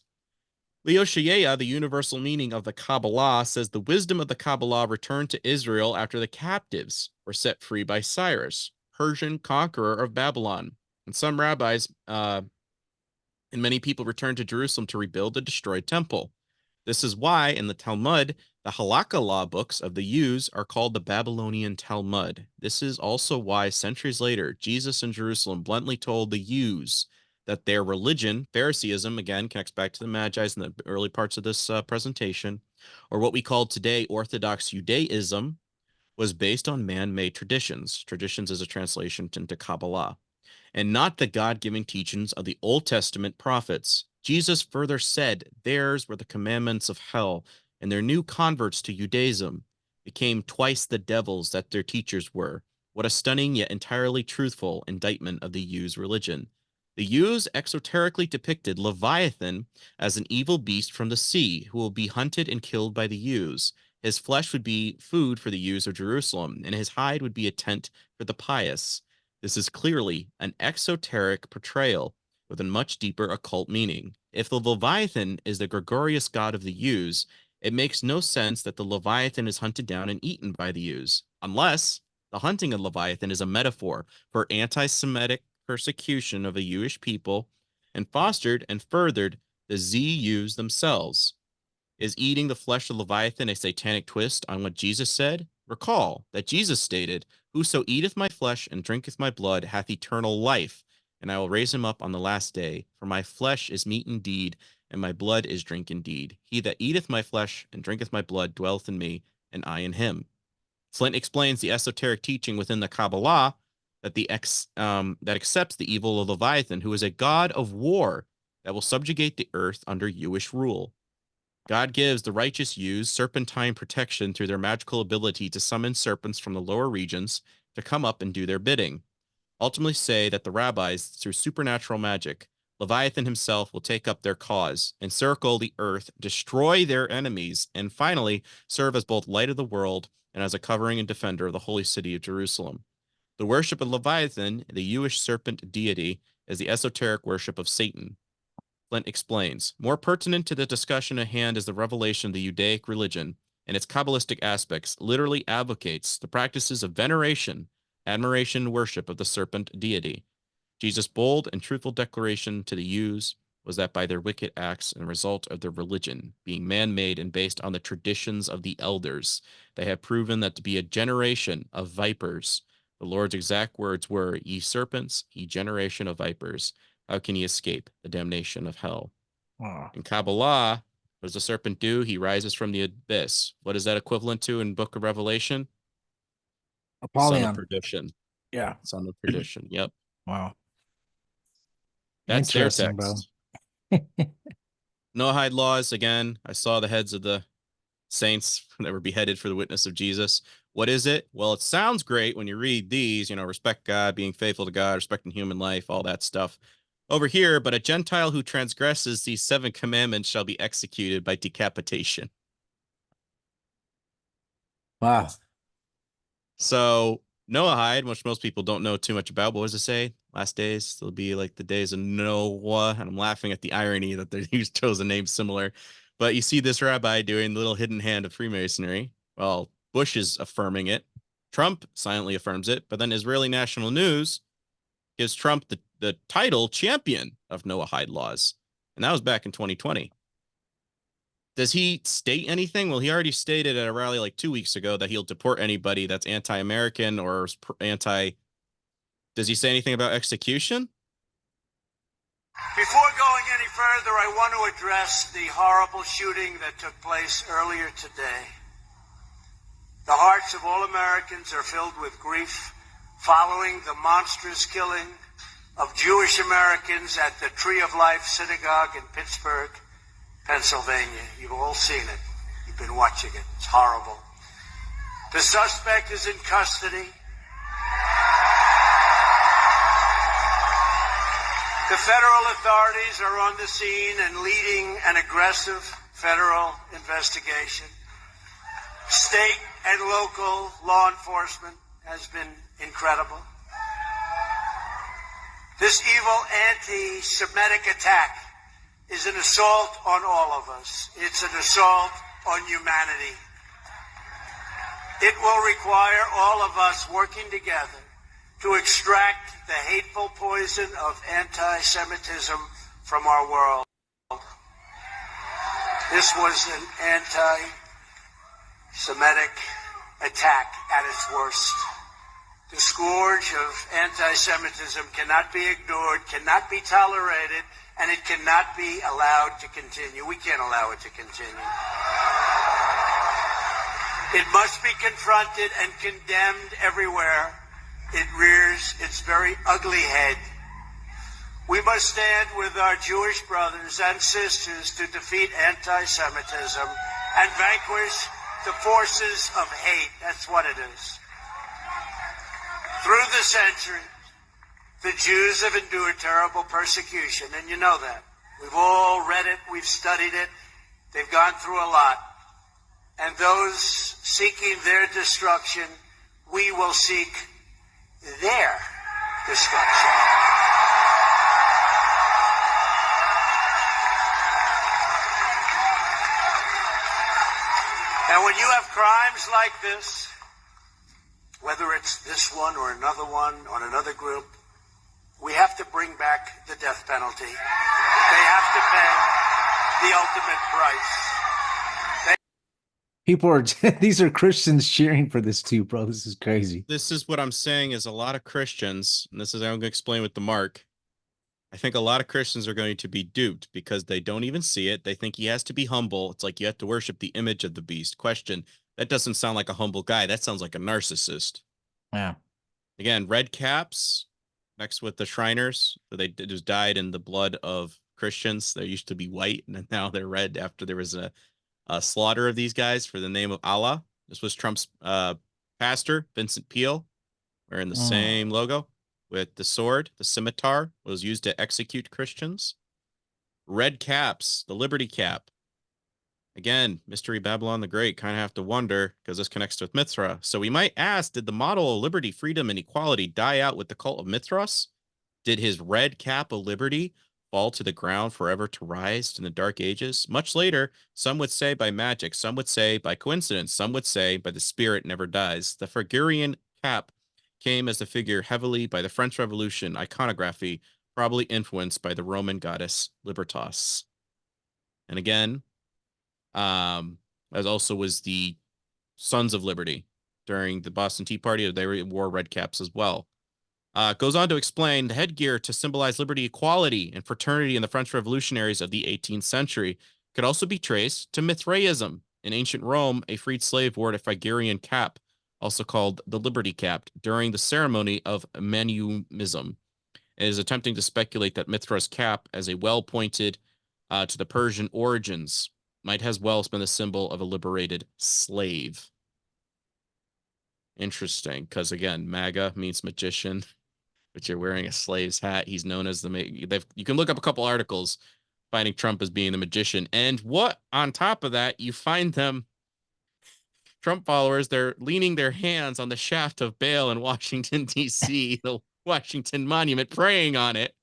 Leoshayeah, the universal meaning of the Kabbalah, says the wisdom of the Kabbalah returned to Israel after the captives were set free by Cyrus, Persian conqueror of Babylon. And some rabbis and many people returned to Jerusalem to rebuild the destroyed temple. This is why in the Talmud, the Halakha law books of the Jews are called the Babylonian Talmud. This is also why centuries later, Jesus in Jerusalem bluntly told the Jews that their religion, Phariseeism, again, connects back to the Magi in the early parts of this presentation, or what we call today Orthodox Judaism, was based on man-made traditions. Traditions is a translation into Kabbalah, and not the God-given teachings of the Old Testament prophets. Jesus further said theirs were the commandments of hell, and their new converts to Judaism became twice the devils that their teachers were. What a stunning yet entirely truthful indictment of the Jews' religion. The Jews exoterically depicted Leviathan as an evil beast from the sea who will be hunted and killed by the Jews. His flesh would be food for the Jews of Jerusalem, and his hide would be a tent for the pious. This is clearly an exoteric portrayal with a much deeper occult meaning. If the Leviathan is the gregarious god of the Jews, it makes no sense that the Leviathan is hunted down and eaten by the Jews, unless the hunting of Leviathan is a metaphor for anti-Semitic persecution of the Jewish people and fostered and furthered the ZUs themselves. Is eating the flesh of Leviathan a satanic twist on what Jesus said? Recall that Jesus stated, Whoso eateth my flesh and drinketh my blood hath eternal life, and I will raise him up on the last day. For my flesh is meat indeed, and my blood is drink indeed. He that eateth my flesh and drinketh my blood dwelleth in me, and I in him. Flint explains the esoteric teaching within the Kabbalah that that accepts the evil of Leviathan, who is a god of war that will subjugate the earth under Jewish rule. God gives the righteous ewes serpentine protection through their magical ability to summon serpents from the lower regions to come up and do their bidding. Ultimately say that the rabbis, through supernatural magic, Leviathan himself will take up their cause, encircle the earth, destroy their enemies, and finally serve as both light of the world and as a covering and defender of the holy city of Jerusalem. The worship of Leviathan, the Jewish serpent deity, is the esoteric worship of Satan. Flint explains, more pertinent to the discussion at hand is the revelation of the Judaic religion and its Kabbalistic aspects literally advocates the practices of veneration, admiration, and worship of the serpent deity. Jesus' bold and truthful declaration to the Jews was that by their wicked acts and result of their religion, being man-made and based on the traditions of the elders, they have proven that to be a generation of vipers. The Lord's exact words were, ye serpents, ye generation of vipers, how can ye escape the damnation of hell? Wow. In Kabbalah, what does the serpent do? He rises from the abyss. What is that equivalent to in Book of Revelation? Apollyon. Son of perdition. Yeah. Son of perdition. Yep. Wow. That's their Interesting, text. Noahide laws, again, I saw the heads of the saints that were beheaded for the witness of Jesus. What is it? Well, it sounds great when you read these, respect God, being faithful to God, respecting human life, all that stuff over here. But a Gentile who transgresses these 7 commandments shall be executed by decapitation. Wow. So Noahide, which most people don't know too much about, what does it say? Last days, it'll be like the days of Noah. And I'm laughing at the irony that they chose a name similar. But you see this rabbi doing the little hidden hand of Freemasonry. Well, Bush is affirming it. Trump silently affirms it. But then Israeli National News gives Trump the title champion of Noahide laws. And that was back in 2020. Does he state anything? Well, he already stated at a rally like 2 weeks ago that he'll deport anybody that's anti-American or anti... Does he say anything about execution? Before going any further, I want to address the horrible shooting that took place earlier today. The hearts of all Americans are filled with grief following the monstrous killing of Jewish Americans at the Tree of Life Synagogue in Pittsburgh, Pennsylvania. You've all seen it. You've been watching it. It's horrible. The suspect is in custody. The federal authorities are on the scene and leading an aggressive federal investigation. State and local law enforcement has been incredible. This evil anti-Semitic attack is an assault on all of us. It's an assault on humanity. It will require all of us working together to extract the hateful poison of anti-Semitism from our world. This was an anti-Semitic attack at its worst. The scourge of anti-Semitism cannot be ignored, cannot be tolerated, and it cannot be allowed to continue. We can't allow it to continue. It must be confronted and condemned everywhere it rears its very ugly head. We must stand with our Jewish brothers and sisters to defeat anti-Semitism and vanquish the forces of hate. That's what it is. Through the centuries, the Jews have endured terrible persecution, and you know that. We've all read it, we've studied it, they've gone through a lot. And those seeking their destruction, we will seek their destruction. And when you have crimes like this, whether it's this one or another one on another group, we have to bring back the death penalty. They have to pay the ultimate price. People are, these are Christians cheering for this too, bro. This is crazy. This is what I'm saying is a lot of Christians, and this is how I'm going to explain with the mark, I think a lot of Christians are going to be duped because they don't even see it. They think he has to be humble. It's like you have to worship the image of the beast. Question, that doesn't sound like a humble guy. That sounds like a narcissist. Yeah. Again, red caps next with the Shriners. They just died in the blood of Christians. They used to be white, and now they're red after there was a slaughter of these guys for the name of Allah. This was Trump's pastor, Vincent Peale, wearing the same logo with the sword. The scimitar was used to execute Christians. Red caps, the Liberty cap. Again, Mystery Babylon the Great, kind of have to wonder, because this connects with Mithra. So we might ask, did the model of liberty, freedom, and equality die out with the cult of Mithras? Did his red cap of liberty fall to the ground forever to rise in the Dark Ages? Much later, some would say by magic, some would say by coincidence, some would say by the spirit never dies. The Phrygian cap came as a figure heavily by the French Revolution iconography, probably influenced by the Roman goddess Libertas. And again, as also was the Sons of Liberty during the Boston Tea Party. They wore red caps as well. Goes on to explain the headgear to symbolize liberty, equality, and fraternity in the French revolutionaries of the 18th century could also be traced to Mithraism. In ancient Rome, a freed slave wore a Phrygian cap, also called the Liberty Cap, during the ceremony of manumism. It is attempting to speculate that Mithra's cap, as a well-pointed to the Persian origins, might as well have been the symbol of a liberated slave. Interesting, because again, MAGA means magician, but you're wearing a slave's hat. He's known as you can look up a couple articles finding Trump as being the magician. And what on top of that, you find them, Trump followers, they're leaning their hands on the shaft of Baal in Washington, D.C., the Washington Monument, praying on it.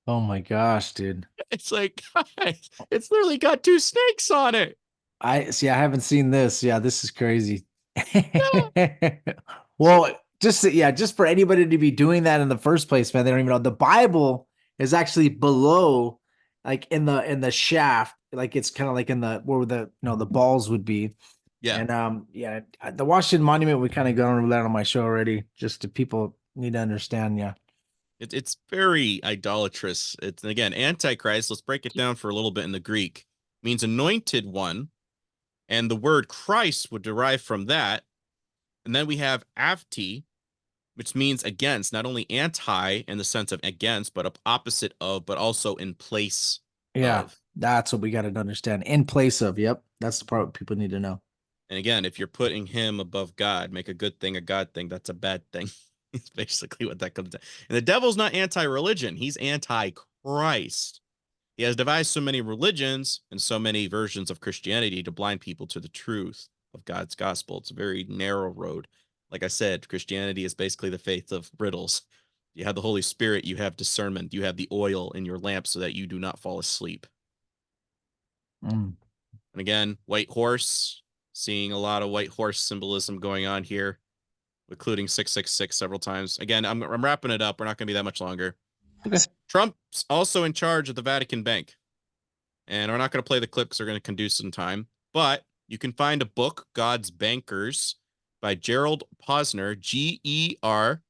Oh my gosh, dude. It's like, guys, it's literally got two snakes on it. I haven't seen this. Yeah, this is crazy. Well, just for anybody to be doing that in the first place, man, they don't even know. The Bible is actually below, like in the shaft, like it's kind of like in the where the balls would be. Yeah. And the Washington Monument, we kind of gone over that on my show already, just to people need to understand. Yeah. It's very idolatrous. It's, again, Antichrist. Let's break it down for a little bit in the Greek. Means anointed one. And the word Christ would derive from that. And then we have avti, which means against, not only anti in the sense of against, but opposite of, but also in place of. That's what we got to understand. In place of, yep. That's the part people need to know. And again, if you're putting him above God, make a good thing a God thing, that's a bad thing. It's basically what that comes down. And the devil's not anti-religion. He's anti-Christ. He has devised so many religions and so many versions of Christianity to blind people to the truth of God's gospel. It's a very narrow road. Like I said, Christianity is basically the faith of riddles. You have the Holy Spirit, you have discernment, you have the oil in your lamp so that you do not fall asleep. And again, white horse, seeing a lot of white horse symbolism going on here, including 666 several times. Again, I'm wrapping it up. We're not going to be that much longer. Okay. Trump's also in charge of the Vatican Bank. And we're not going to play the clip because we're going to conduce some time. But you can find a book, God's Bankers, by Gerald Posner, GeraldPosner.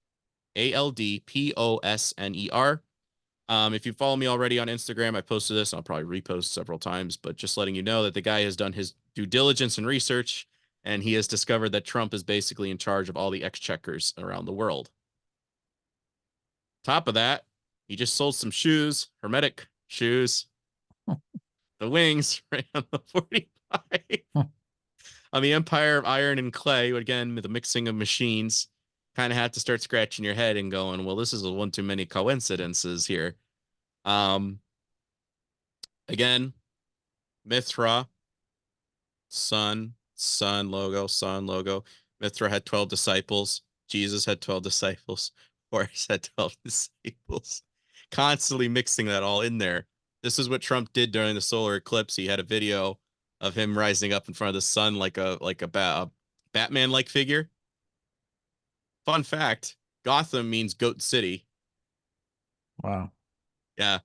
If you follow me already on Instagram, I posted this. I'll probably repost several times, but just letting you know that the guy has done his due diligence and research, and he has discovered that Trump is basically in charge of all the exchequers around the world. Top of that, he just sold some shoes, hermetic shoes. The wings right on the 45. On the Empire of Iron and Clay, again, with the mixing of machines, kind of had to start scratching your head and going, well, this is one too many coincidences here. Again, Mithra, sun logo. Mithra had 12 disciples. Jesus had 12 disciples. Horus had 12 disciples. Constantly mixing that all in there. This is what Trump did during the solar eclipse. He had a video of him rising up in front of the sun like a Batman-like figure. Fun fact, Gotham means Goat City. Wow. Yeah.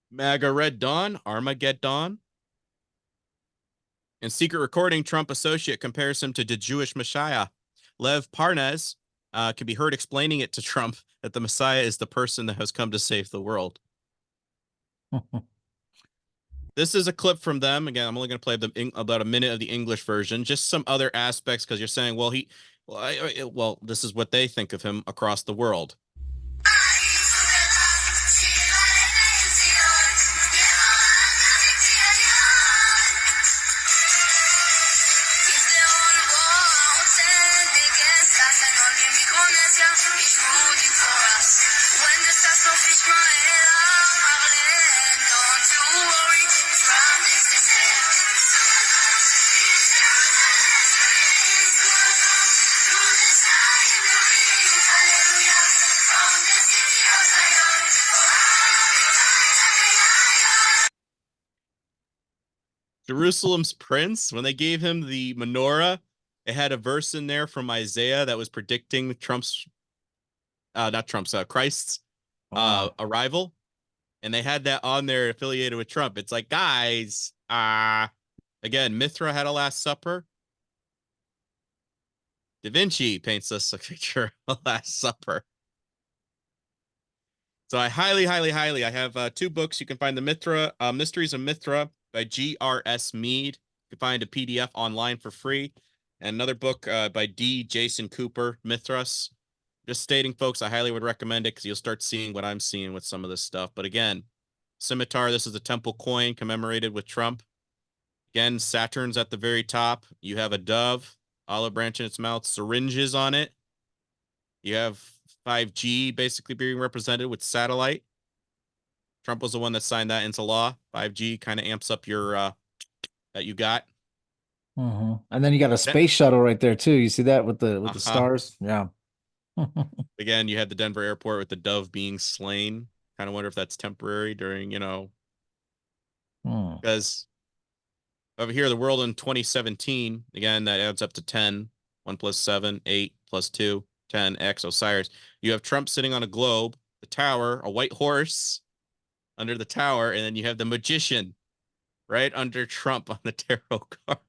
MAGA Red Dawn, Armageddon. In secret recording, Trump associate compares him to the Jewish Messiah. Lev Parnas, can be heard explaining it to Trump that the Messiah is the person that has come to save the world. This is a clip from them. Again, I'm only going to play about a minute of the English version, just some other aspects, because you're saying, well, well, this is what they think of him across the world. Jerusalem's prince, when they gave him the menorah, it had a verse in there from Isaiah that was predicting Christ's arrival. And they had that on there affiliated with Trump. It's like, guys, again, Mithra had a Last Supper. Da Vinci paints us a picture of a Last Supper. So I highly, I have 2 books. You can find the Mysteries of Mithra by G.R.S. Mead. You can find a PDF online for free. And another book by D. Jason Cooper, Mithras. Just stating, folks, I highly would recommend it because you'll start seeing what I'm seeing with some of this stuff. But again, scimitar, this is a temple coin commemorated with Trump. Again, Saturn's at the very top. You have a dove, olive branch in its mouth, syringes on it. You have 5G basically being represented with satellite. Trump was the one that signed that into law. 5G kind of amps up your that you got. And then you got a space shuttle right there too. You see that with the stars? Yeah. Again, you had the Denver airport with the dove being slain. Kind of wonder if that's temporary during, because over here, the world in 2017, again, that adds up to 10. 1 + 7, 8 + 2, 10, X, Osiris. You have Trump sitting on a globe, the tower, a white horse under the tower, and then you have the magician right under Trump on the tarot card.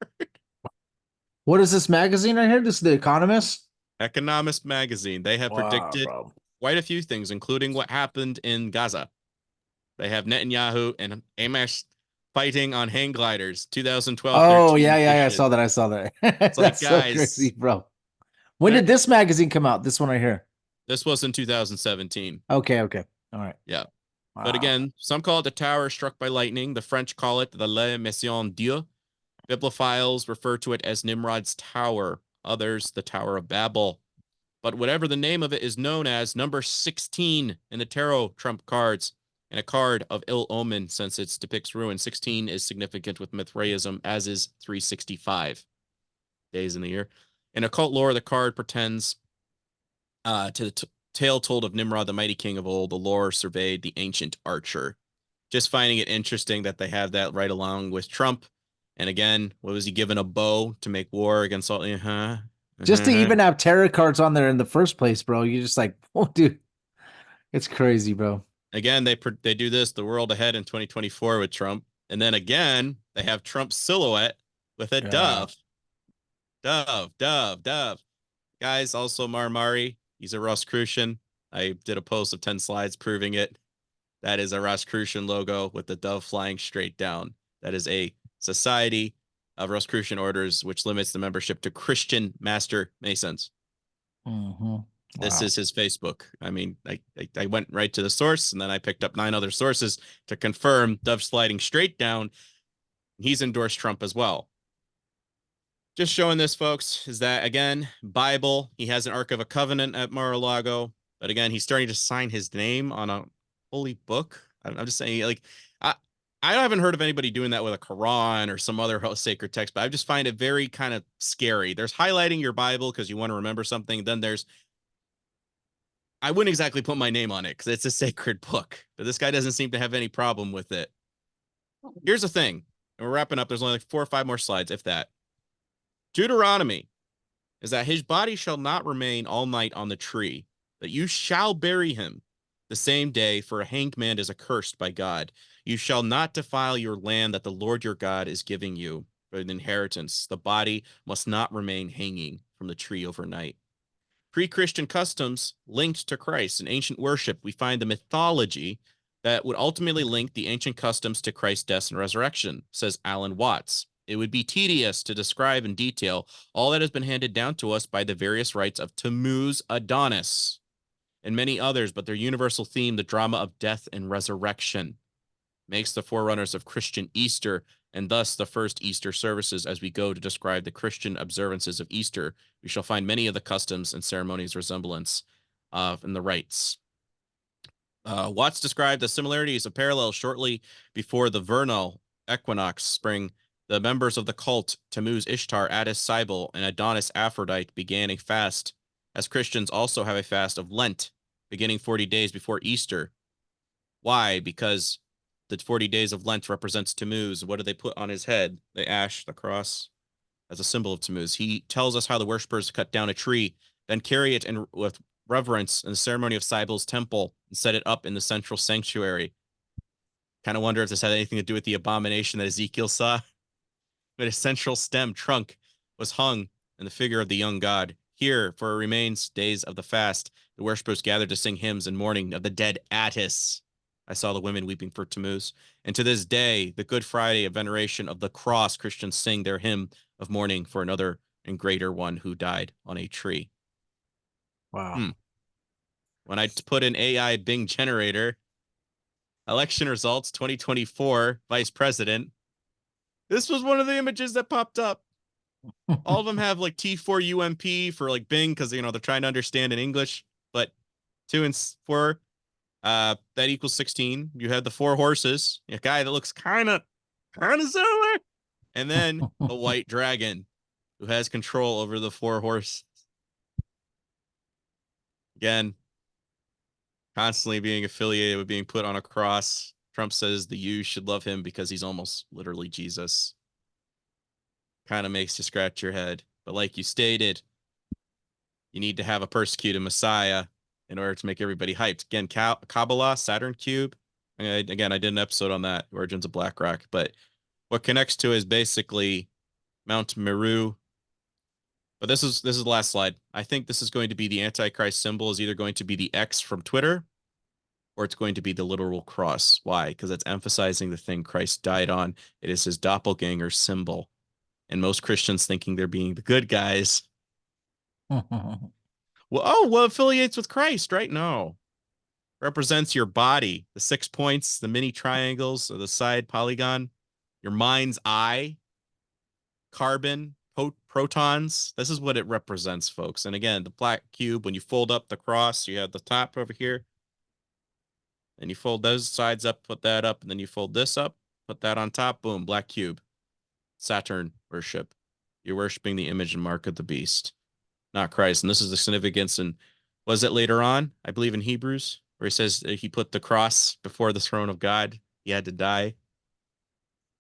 What is this magazine right here? This is The Economist? Economist magazine. They have predicted quite a few things, including what happened in Gaza. They have Netanyahu and Amish fighting on hang gliders, 2012. Oh, yeah. I saw that. It's like, guys, so crazy, bro. When did this magazine come out? This one right here. This was in 2017. Okay. All right. Yeah. Wow. But again, some call it the tower struck by lightning. The French call it the Le Mission Dieu. Bibliophiles refer to it as Nimrod's Tower. Others, the Tower of Babel. But whatever the name of it is known as, number 16 in the tarot trump cards, and a card of ill omen since it depicts ruin. 16 is significant with Mithraism, as is 365 days in the year. In occult lore, the card pretends to the tale told of Nimrod, the mighty king of old. The lore surveyed the ancient archer. Just finding it interesting that they have that right along with Trump. And again, what was he given? A bow to make war against all? Just to even have tarot cards on there in the first place, bro. You're just like, oh, dude, it's crazy, bro. Again, they do this, the world ahead in 2024 with Trump. And then again, they have Trump's silhouette with a dove. Dove. Guys, also Marmari. He's a Rosicrucian. I did a post of 10 slides proving it. That is a Rosicrucian logo with the dove flying straight down. That is a society of Rosicrucian orders, which limits the membership to Christian Master Masons. This is his Facebook. I mean, I went right to the source, and then I picked up 9 other sources to confirm dove sliding straight down. He's endorsed Trump as well. Just showing this, folks, is that, again, Bible. He has an Ark of a Covenant at Mar-a-Lago. But again, he's starting to sign his name on a holy book. I'm just saying, like, I haven't heard of anybody doing that with a Quran or some other sacred text, but I just find it very kind of scary. There's highlighting your Bible because you want to remember something. Then there's, I wouldn't exactly put my name on it because it's a sacred book, but this guy doesn't seem to have any problem with it. Here's the thing, and we're wrapping up. There's only like 4 or 5 more slides, if that. Deuteronomy is that his body shall not remain all night on the tree, but you shall bury him the same day, for a hanged man is accursed by God. You shall not defile your land that the Lord your God is giving you for an inheritance. The body must not remain hanging from the tree overnight. pre-Christian customs linked to Christ. In ancient worship, we find the mythology that would ultimately link the ancient customs to Christ's death and resurrection, says Alan Watts. It would be tedious to describe in detail all that has been handed down to us by the various rites of Tammuz, Adonis, and many others, but their universal theme, the drama of death and resurrection, makes the forerunners of Christian Easter, and thus the first Easter services. As we go to describe the Christian observances of Easter, we shall find many of the customs and ceremonies resemblance in the rites. Watts described the similarities of parallels shortly before the vernal equinox spring. The members of the cult Tammuz, Ishtar, Attis, Cybele, and Adonis, Aphrodite began a fast, as Christians also have a fast of Lent, beginning 40 days before Easter. Why? Because the 40 days of Lent represents Tammuz. What do they put on his head? The ash, the cross, as a symbol of Tammuz. He tells us how the worshippers cut down a tree, then carry it with reverence in the ceremony of Cybele's temple and set it up in the central sanctuary. Kind of wonder if this had anything to do with the abomination that Ezekiel saw. But a central stem trunk was hung in the figure of the young god. Here, for it remains days of the fast, the worshippers gathered to sing hymns in mourning of the dead Attis. I saw the women weeping for Tammuz. And to this day, the Good Friday of veneration of the cross, Christians sing their hymn of mourning for another and greater one who died on a tree. Wow. When I put in AI Bing generator, election results 2024, vice president, this was one of the images that popped up. All of them have like T4 UMP for like Bing because, you know, they're trying to understand in English. But 2 and 4, that equals 16. You had the 4 horses, a guy that looks kind of similar. And then the white dragon who has control over the 4 horses. Again, constantly being affiliated with being put on a cross. Trump says the you should love him because he's almost literally Jesus. Kind of makes you scratch your head. But like you stated, you need to have a persecuted Messiah in order to make everybody hyped. Again, Kabbalah, Saturn Cube. Again, I did an episode on that, Origins of BlackRock. But what connects to is basically Mount Meru. But this is the last slide. I think this is going to be the Antichrist symbol is either going to be the X from Twitter or it's going to be the literal cross. Why? Because it's emphasizing the thing Christ died on. It is his doppelganger symbol. And most Christians thinking they're being the good guys. Well, affiliates with Christ, right? No. Represents your body, the 6 points, the mini triangles, or the side polygon, your mind's eye, carbon, protons. This is what it represents, folks. And again, the black cube, when you fold up the cross, you have the top over here. And you fold those sides up, put that up, and then you fold this up, put that on top, boom, black cube. Saturn worship. You're worshiping the image and mark of the beast, not Christ. And this is the significance. And was it later on, I believe in Hebrews, where he says he put the cross before the throne of God. He had to die.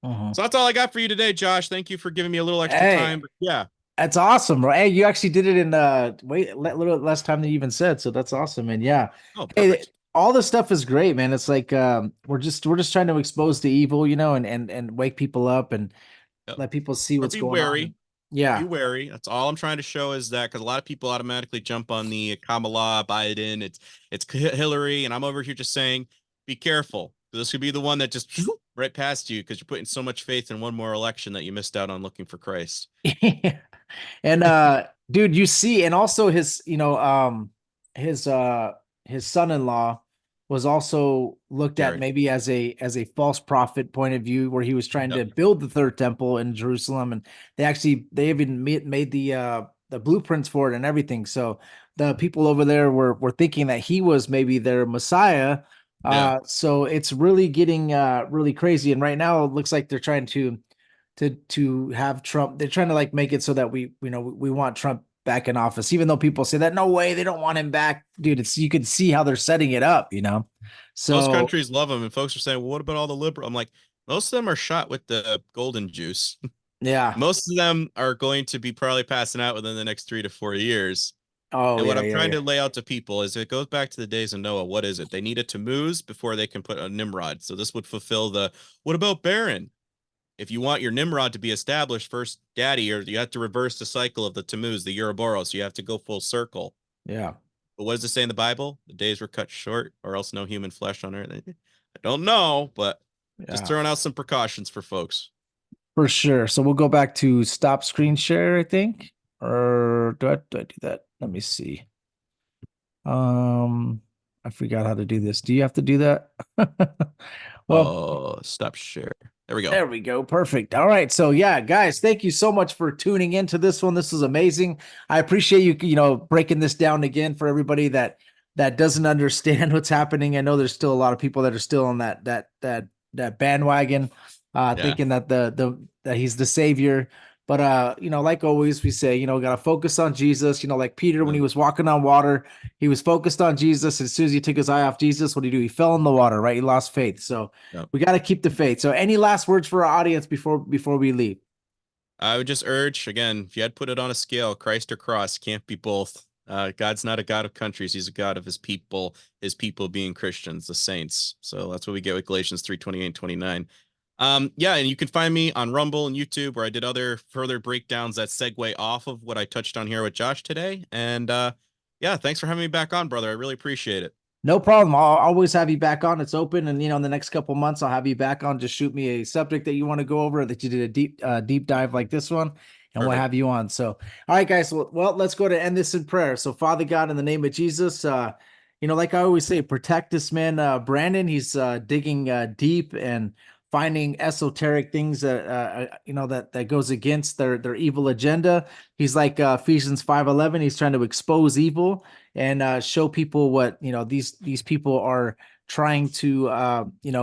So that's all I got for you today, Josh. Thank you for giving me a little extra time. But yeah. That's awesome, bro. Hey, you actually did it in a little less time than you even said. So that's awesome. And yeah. Oh, perfect. Hey, all this stuff is great, man. It's like we're just trying to expose the evil, you know, and wake people up and let people see what's going on. Yeah. Be wary. That's all I'm trying to show is that because a lot of people automatically jump on the Kamala, Biden, it's Hillary, and I'm over here just saying, be careful. This could be the one that just right past you because you're putting so much faith in one more election that you missed out on looking for Christ. And dude, you see, and also his, you know, his son-in-law was also looked at maybe as a false prophet point of view, where he was trying to build the third temple in Jerusalem, and they even made the blueprints for it and everything. So the people over there were thinking that he was maybe their Messiah. So it's really getting really crazy. And right now it looks like they're trying to have Trump. They're trying to like make it so that we want Trump back in office, even though people say that no way, they don't want him back, dude. You can see how they're setting it up, you know. So most countries love him, and folks are saying, well, what about all the liberal? I'm like, most of them are shot with the golden juice. Yeah, most of them are going to be probably passing out within the next 3 to 4 years. And what I'm trying to lay out to people is it goes back to the days of Noah. What is it? They need a Tammuz before they can put a Nimrod. So this would fulfill the what about Baron? If you want your Nimrod to be established, first, Daddy, or you have to reverse the cycle of the Tammuz, the Ouroboros. You have to go full circle. Yeah. But what does it say in the Bible? The days were cut short, or else no human flesh on earth. I don't know, but just throwing out some precautions for folks. For sure. So we'll go back to stop screen share, I think. Or do I do that? Let me see. I forgot how to do this. Do you have to do that? Well, stop share. There we go. There we go. Perfect. All right. So yeah, guys, thank you so much for tuning into this one. This was amazing. I appreciate you, breaking this down again for everybody that doesn't understand what's happening. I know there's still a lot of people that are still on that bandwagon, thinking that that he's the savior. But like always, we say, gotta focus on Jesus. Like Peter, when he was walking on water, he was focused on Jesus. As soon as he took his eye off Jesus, what did he do? He fell in the water, right? He lost faith. So we got to keep the faith. So any last words for our audience before we leave? I would just urge, again, if you had to put it on a scale, Christ or cross, can't be both. God's not a God of countries. He's a God of his people being Christians, the saints. So that's what we get with Galatians 3:28 and 29. And you can find me on Rumble and YouTube, where I did other further breakdowns that segue off of what I touched on here with Josh today. And thanks for having me back on, brother. I really appreciate it. No problem. I'll always have you back on. It's open. And, in the next couple months, I'll have you back on. Just shoot me a subject that you want to go over, that you did a deep dive like this one, and we'll have you on. So, all right, guys. Well, let's go to end this in prayer. So, Father God, in the name of Jesus, like I always say, protect this man, Brandon. He's digging deep and finding esoteric things that that goes against their evil agenda. He's like Ephesians 5:11. He's trying to expose evil and show people what these people are trying to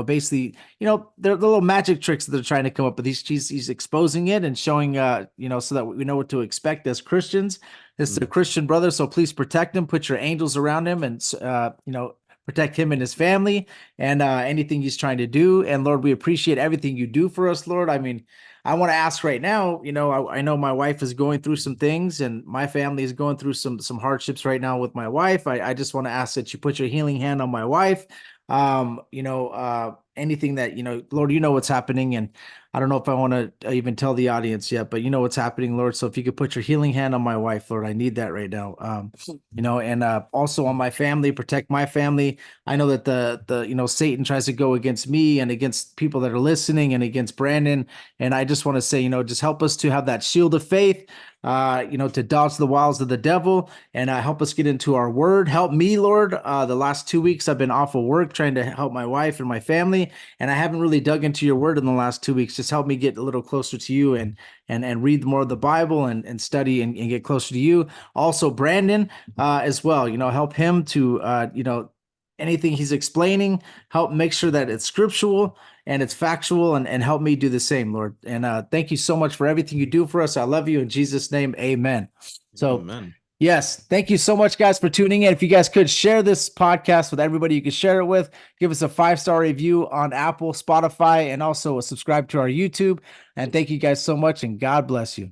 basically they're the little magic tricks that they're trying to come up with. He's exposing it and showing so that we know what to expect as Christians. This is a Christian brother, so please protect him. Put your angels around him, and protect him and his family and anything he's trying to do. And Lord, we appreciate everything you do for us, Lord. I mean, I want to ask right now, I know my wife is going through some things, and my family is going through some hardships right now with my wife. I just want to ask that you put your healing hand on my wife. Anything that, Lord, what's happening. And I don't know if I want to even tell the audience yet, but what's happening, Lord. So if you could put your healing hand on my wife, Lord, I need that right now. And also on my family, protect my family. I know that the Satan tries to go against me and against people that are listening and against Brandon. And I just want to say, just help us to have that shield of faith, to dodge the wiles of the devil, and help us get into our word. Help me, Lord. The last 2 weeks I've been off of work trying to help my wife and my family, and I haven't really dug into your word in the last 2 weeks. Just help me get a little closer to you and read more of the Bible and study and get closer to you. Also, Brandon, as well, help him to, anything he's explaining, help make sure that it's scriptural and it's factual, and help me do the same, Lord. And thank you so much for everything you do for us. I love you. In Jesus' name, amen. So, amen. Yes, thank you so much, guys, for tuning in. If you guys could share this podcast with everybody you could share it with, give us a 5-star review on Apple, Spotify, and also subscribe to our YouTube. And thank you guys so much, and God bless you.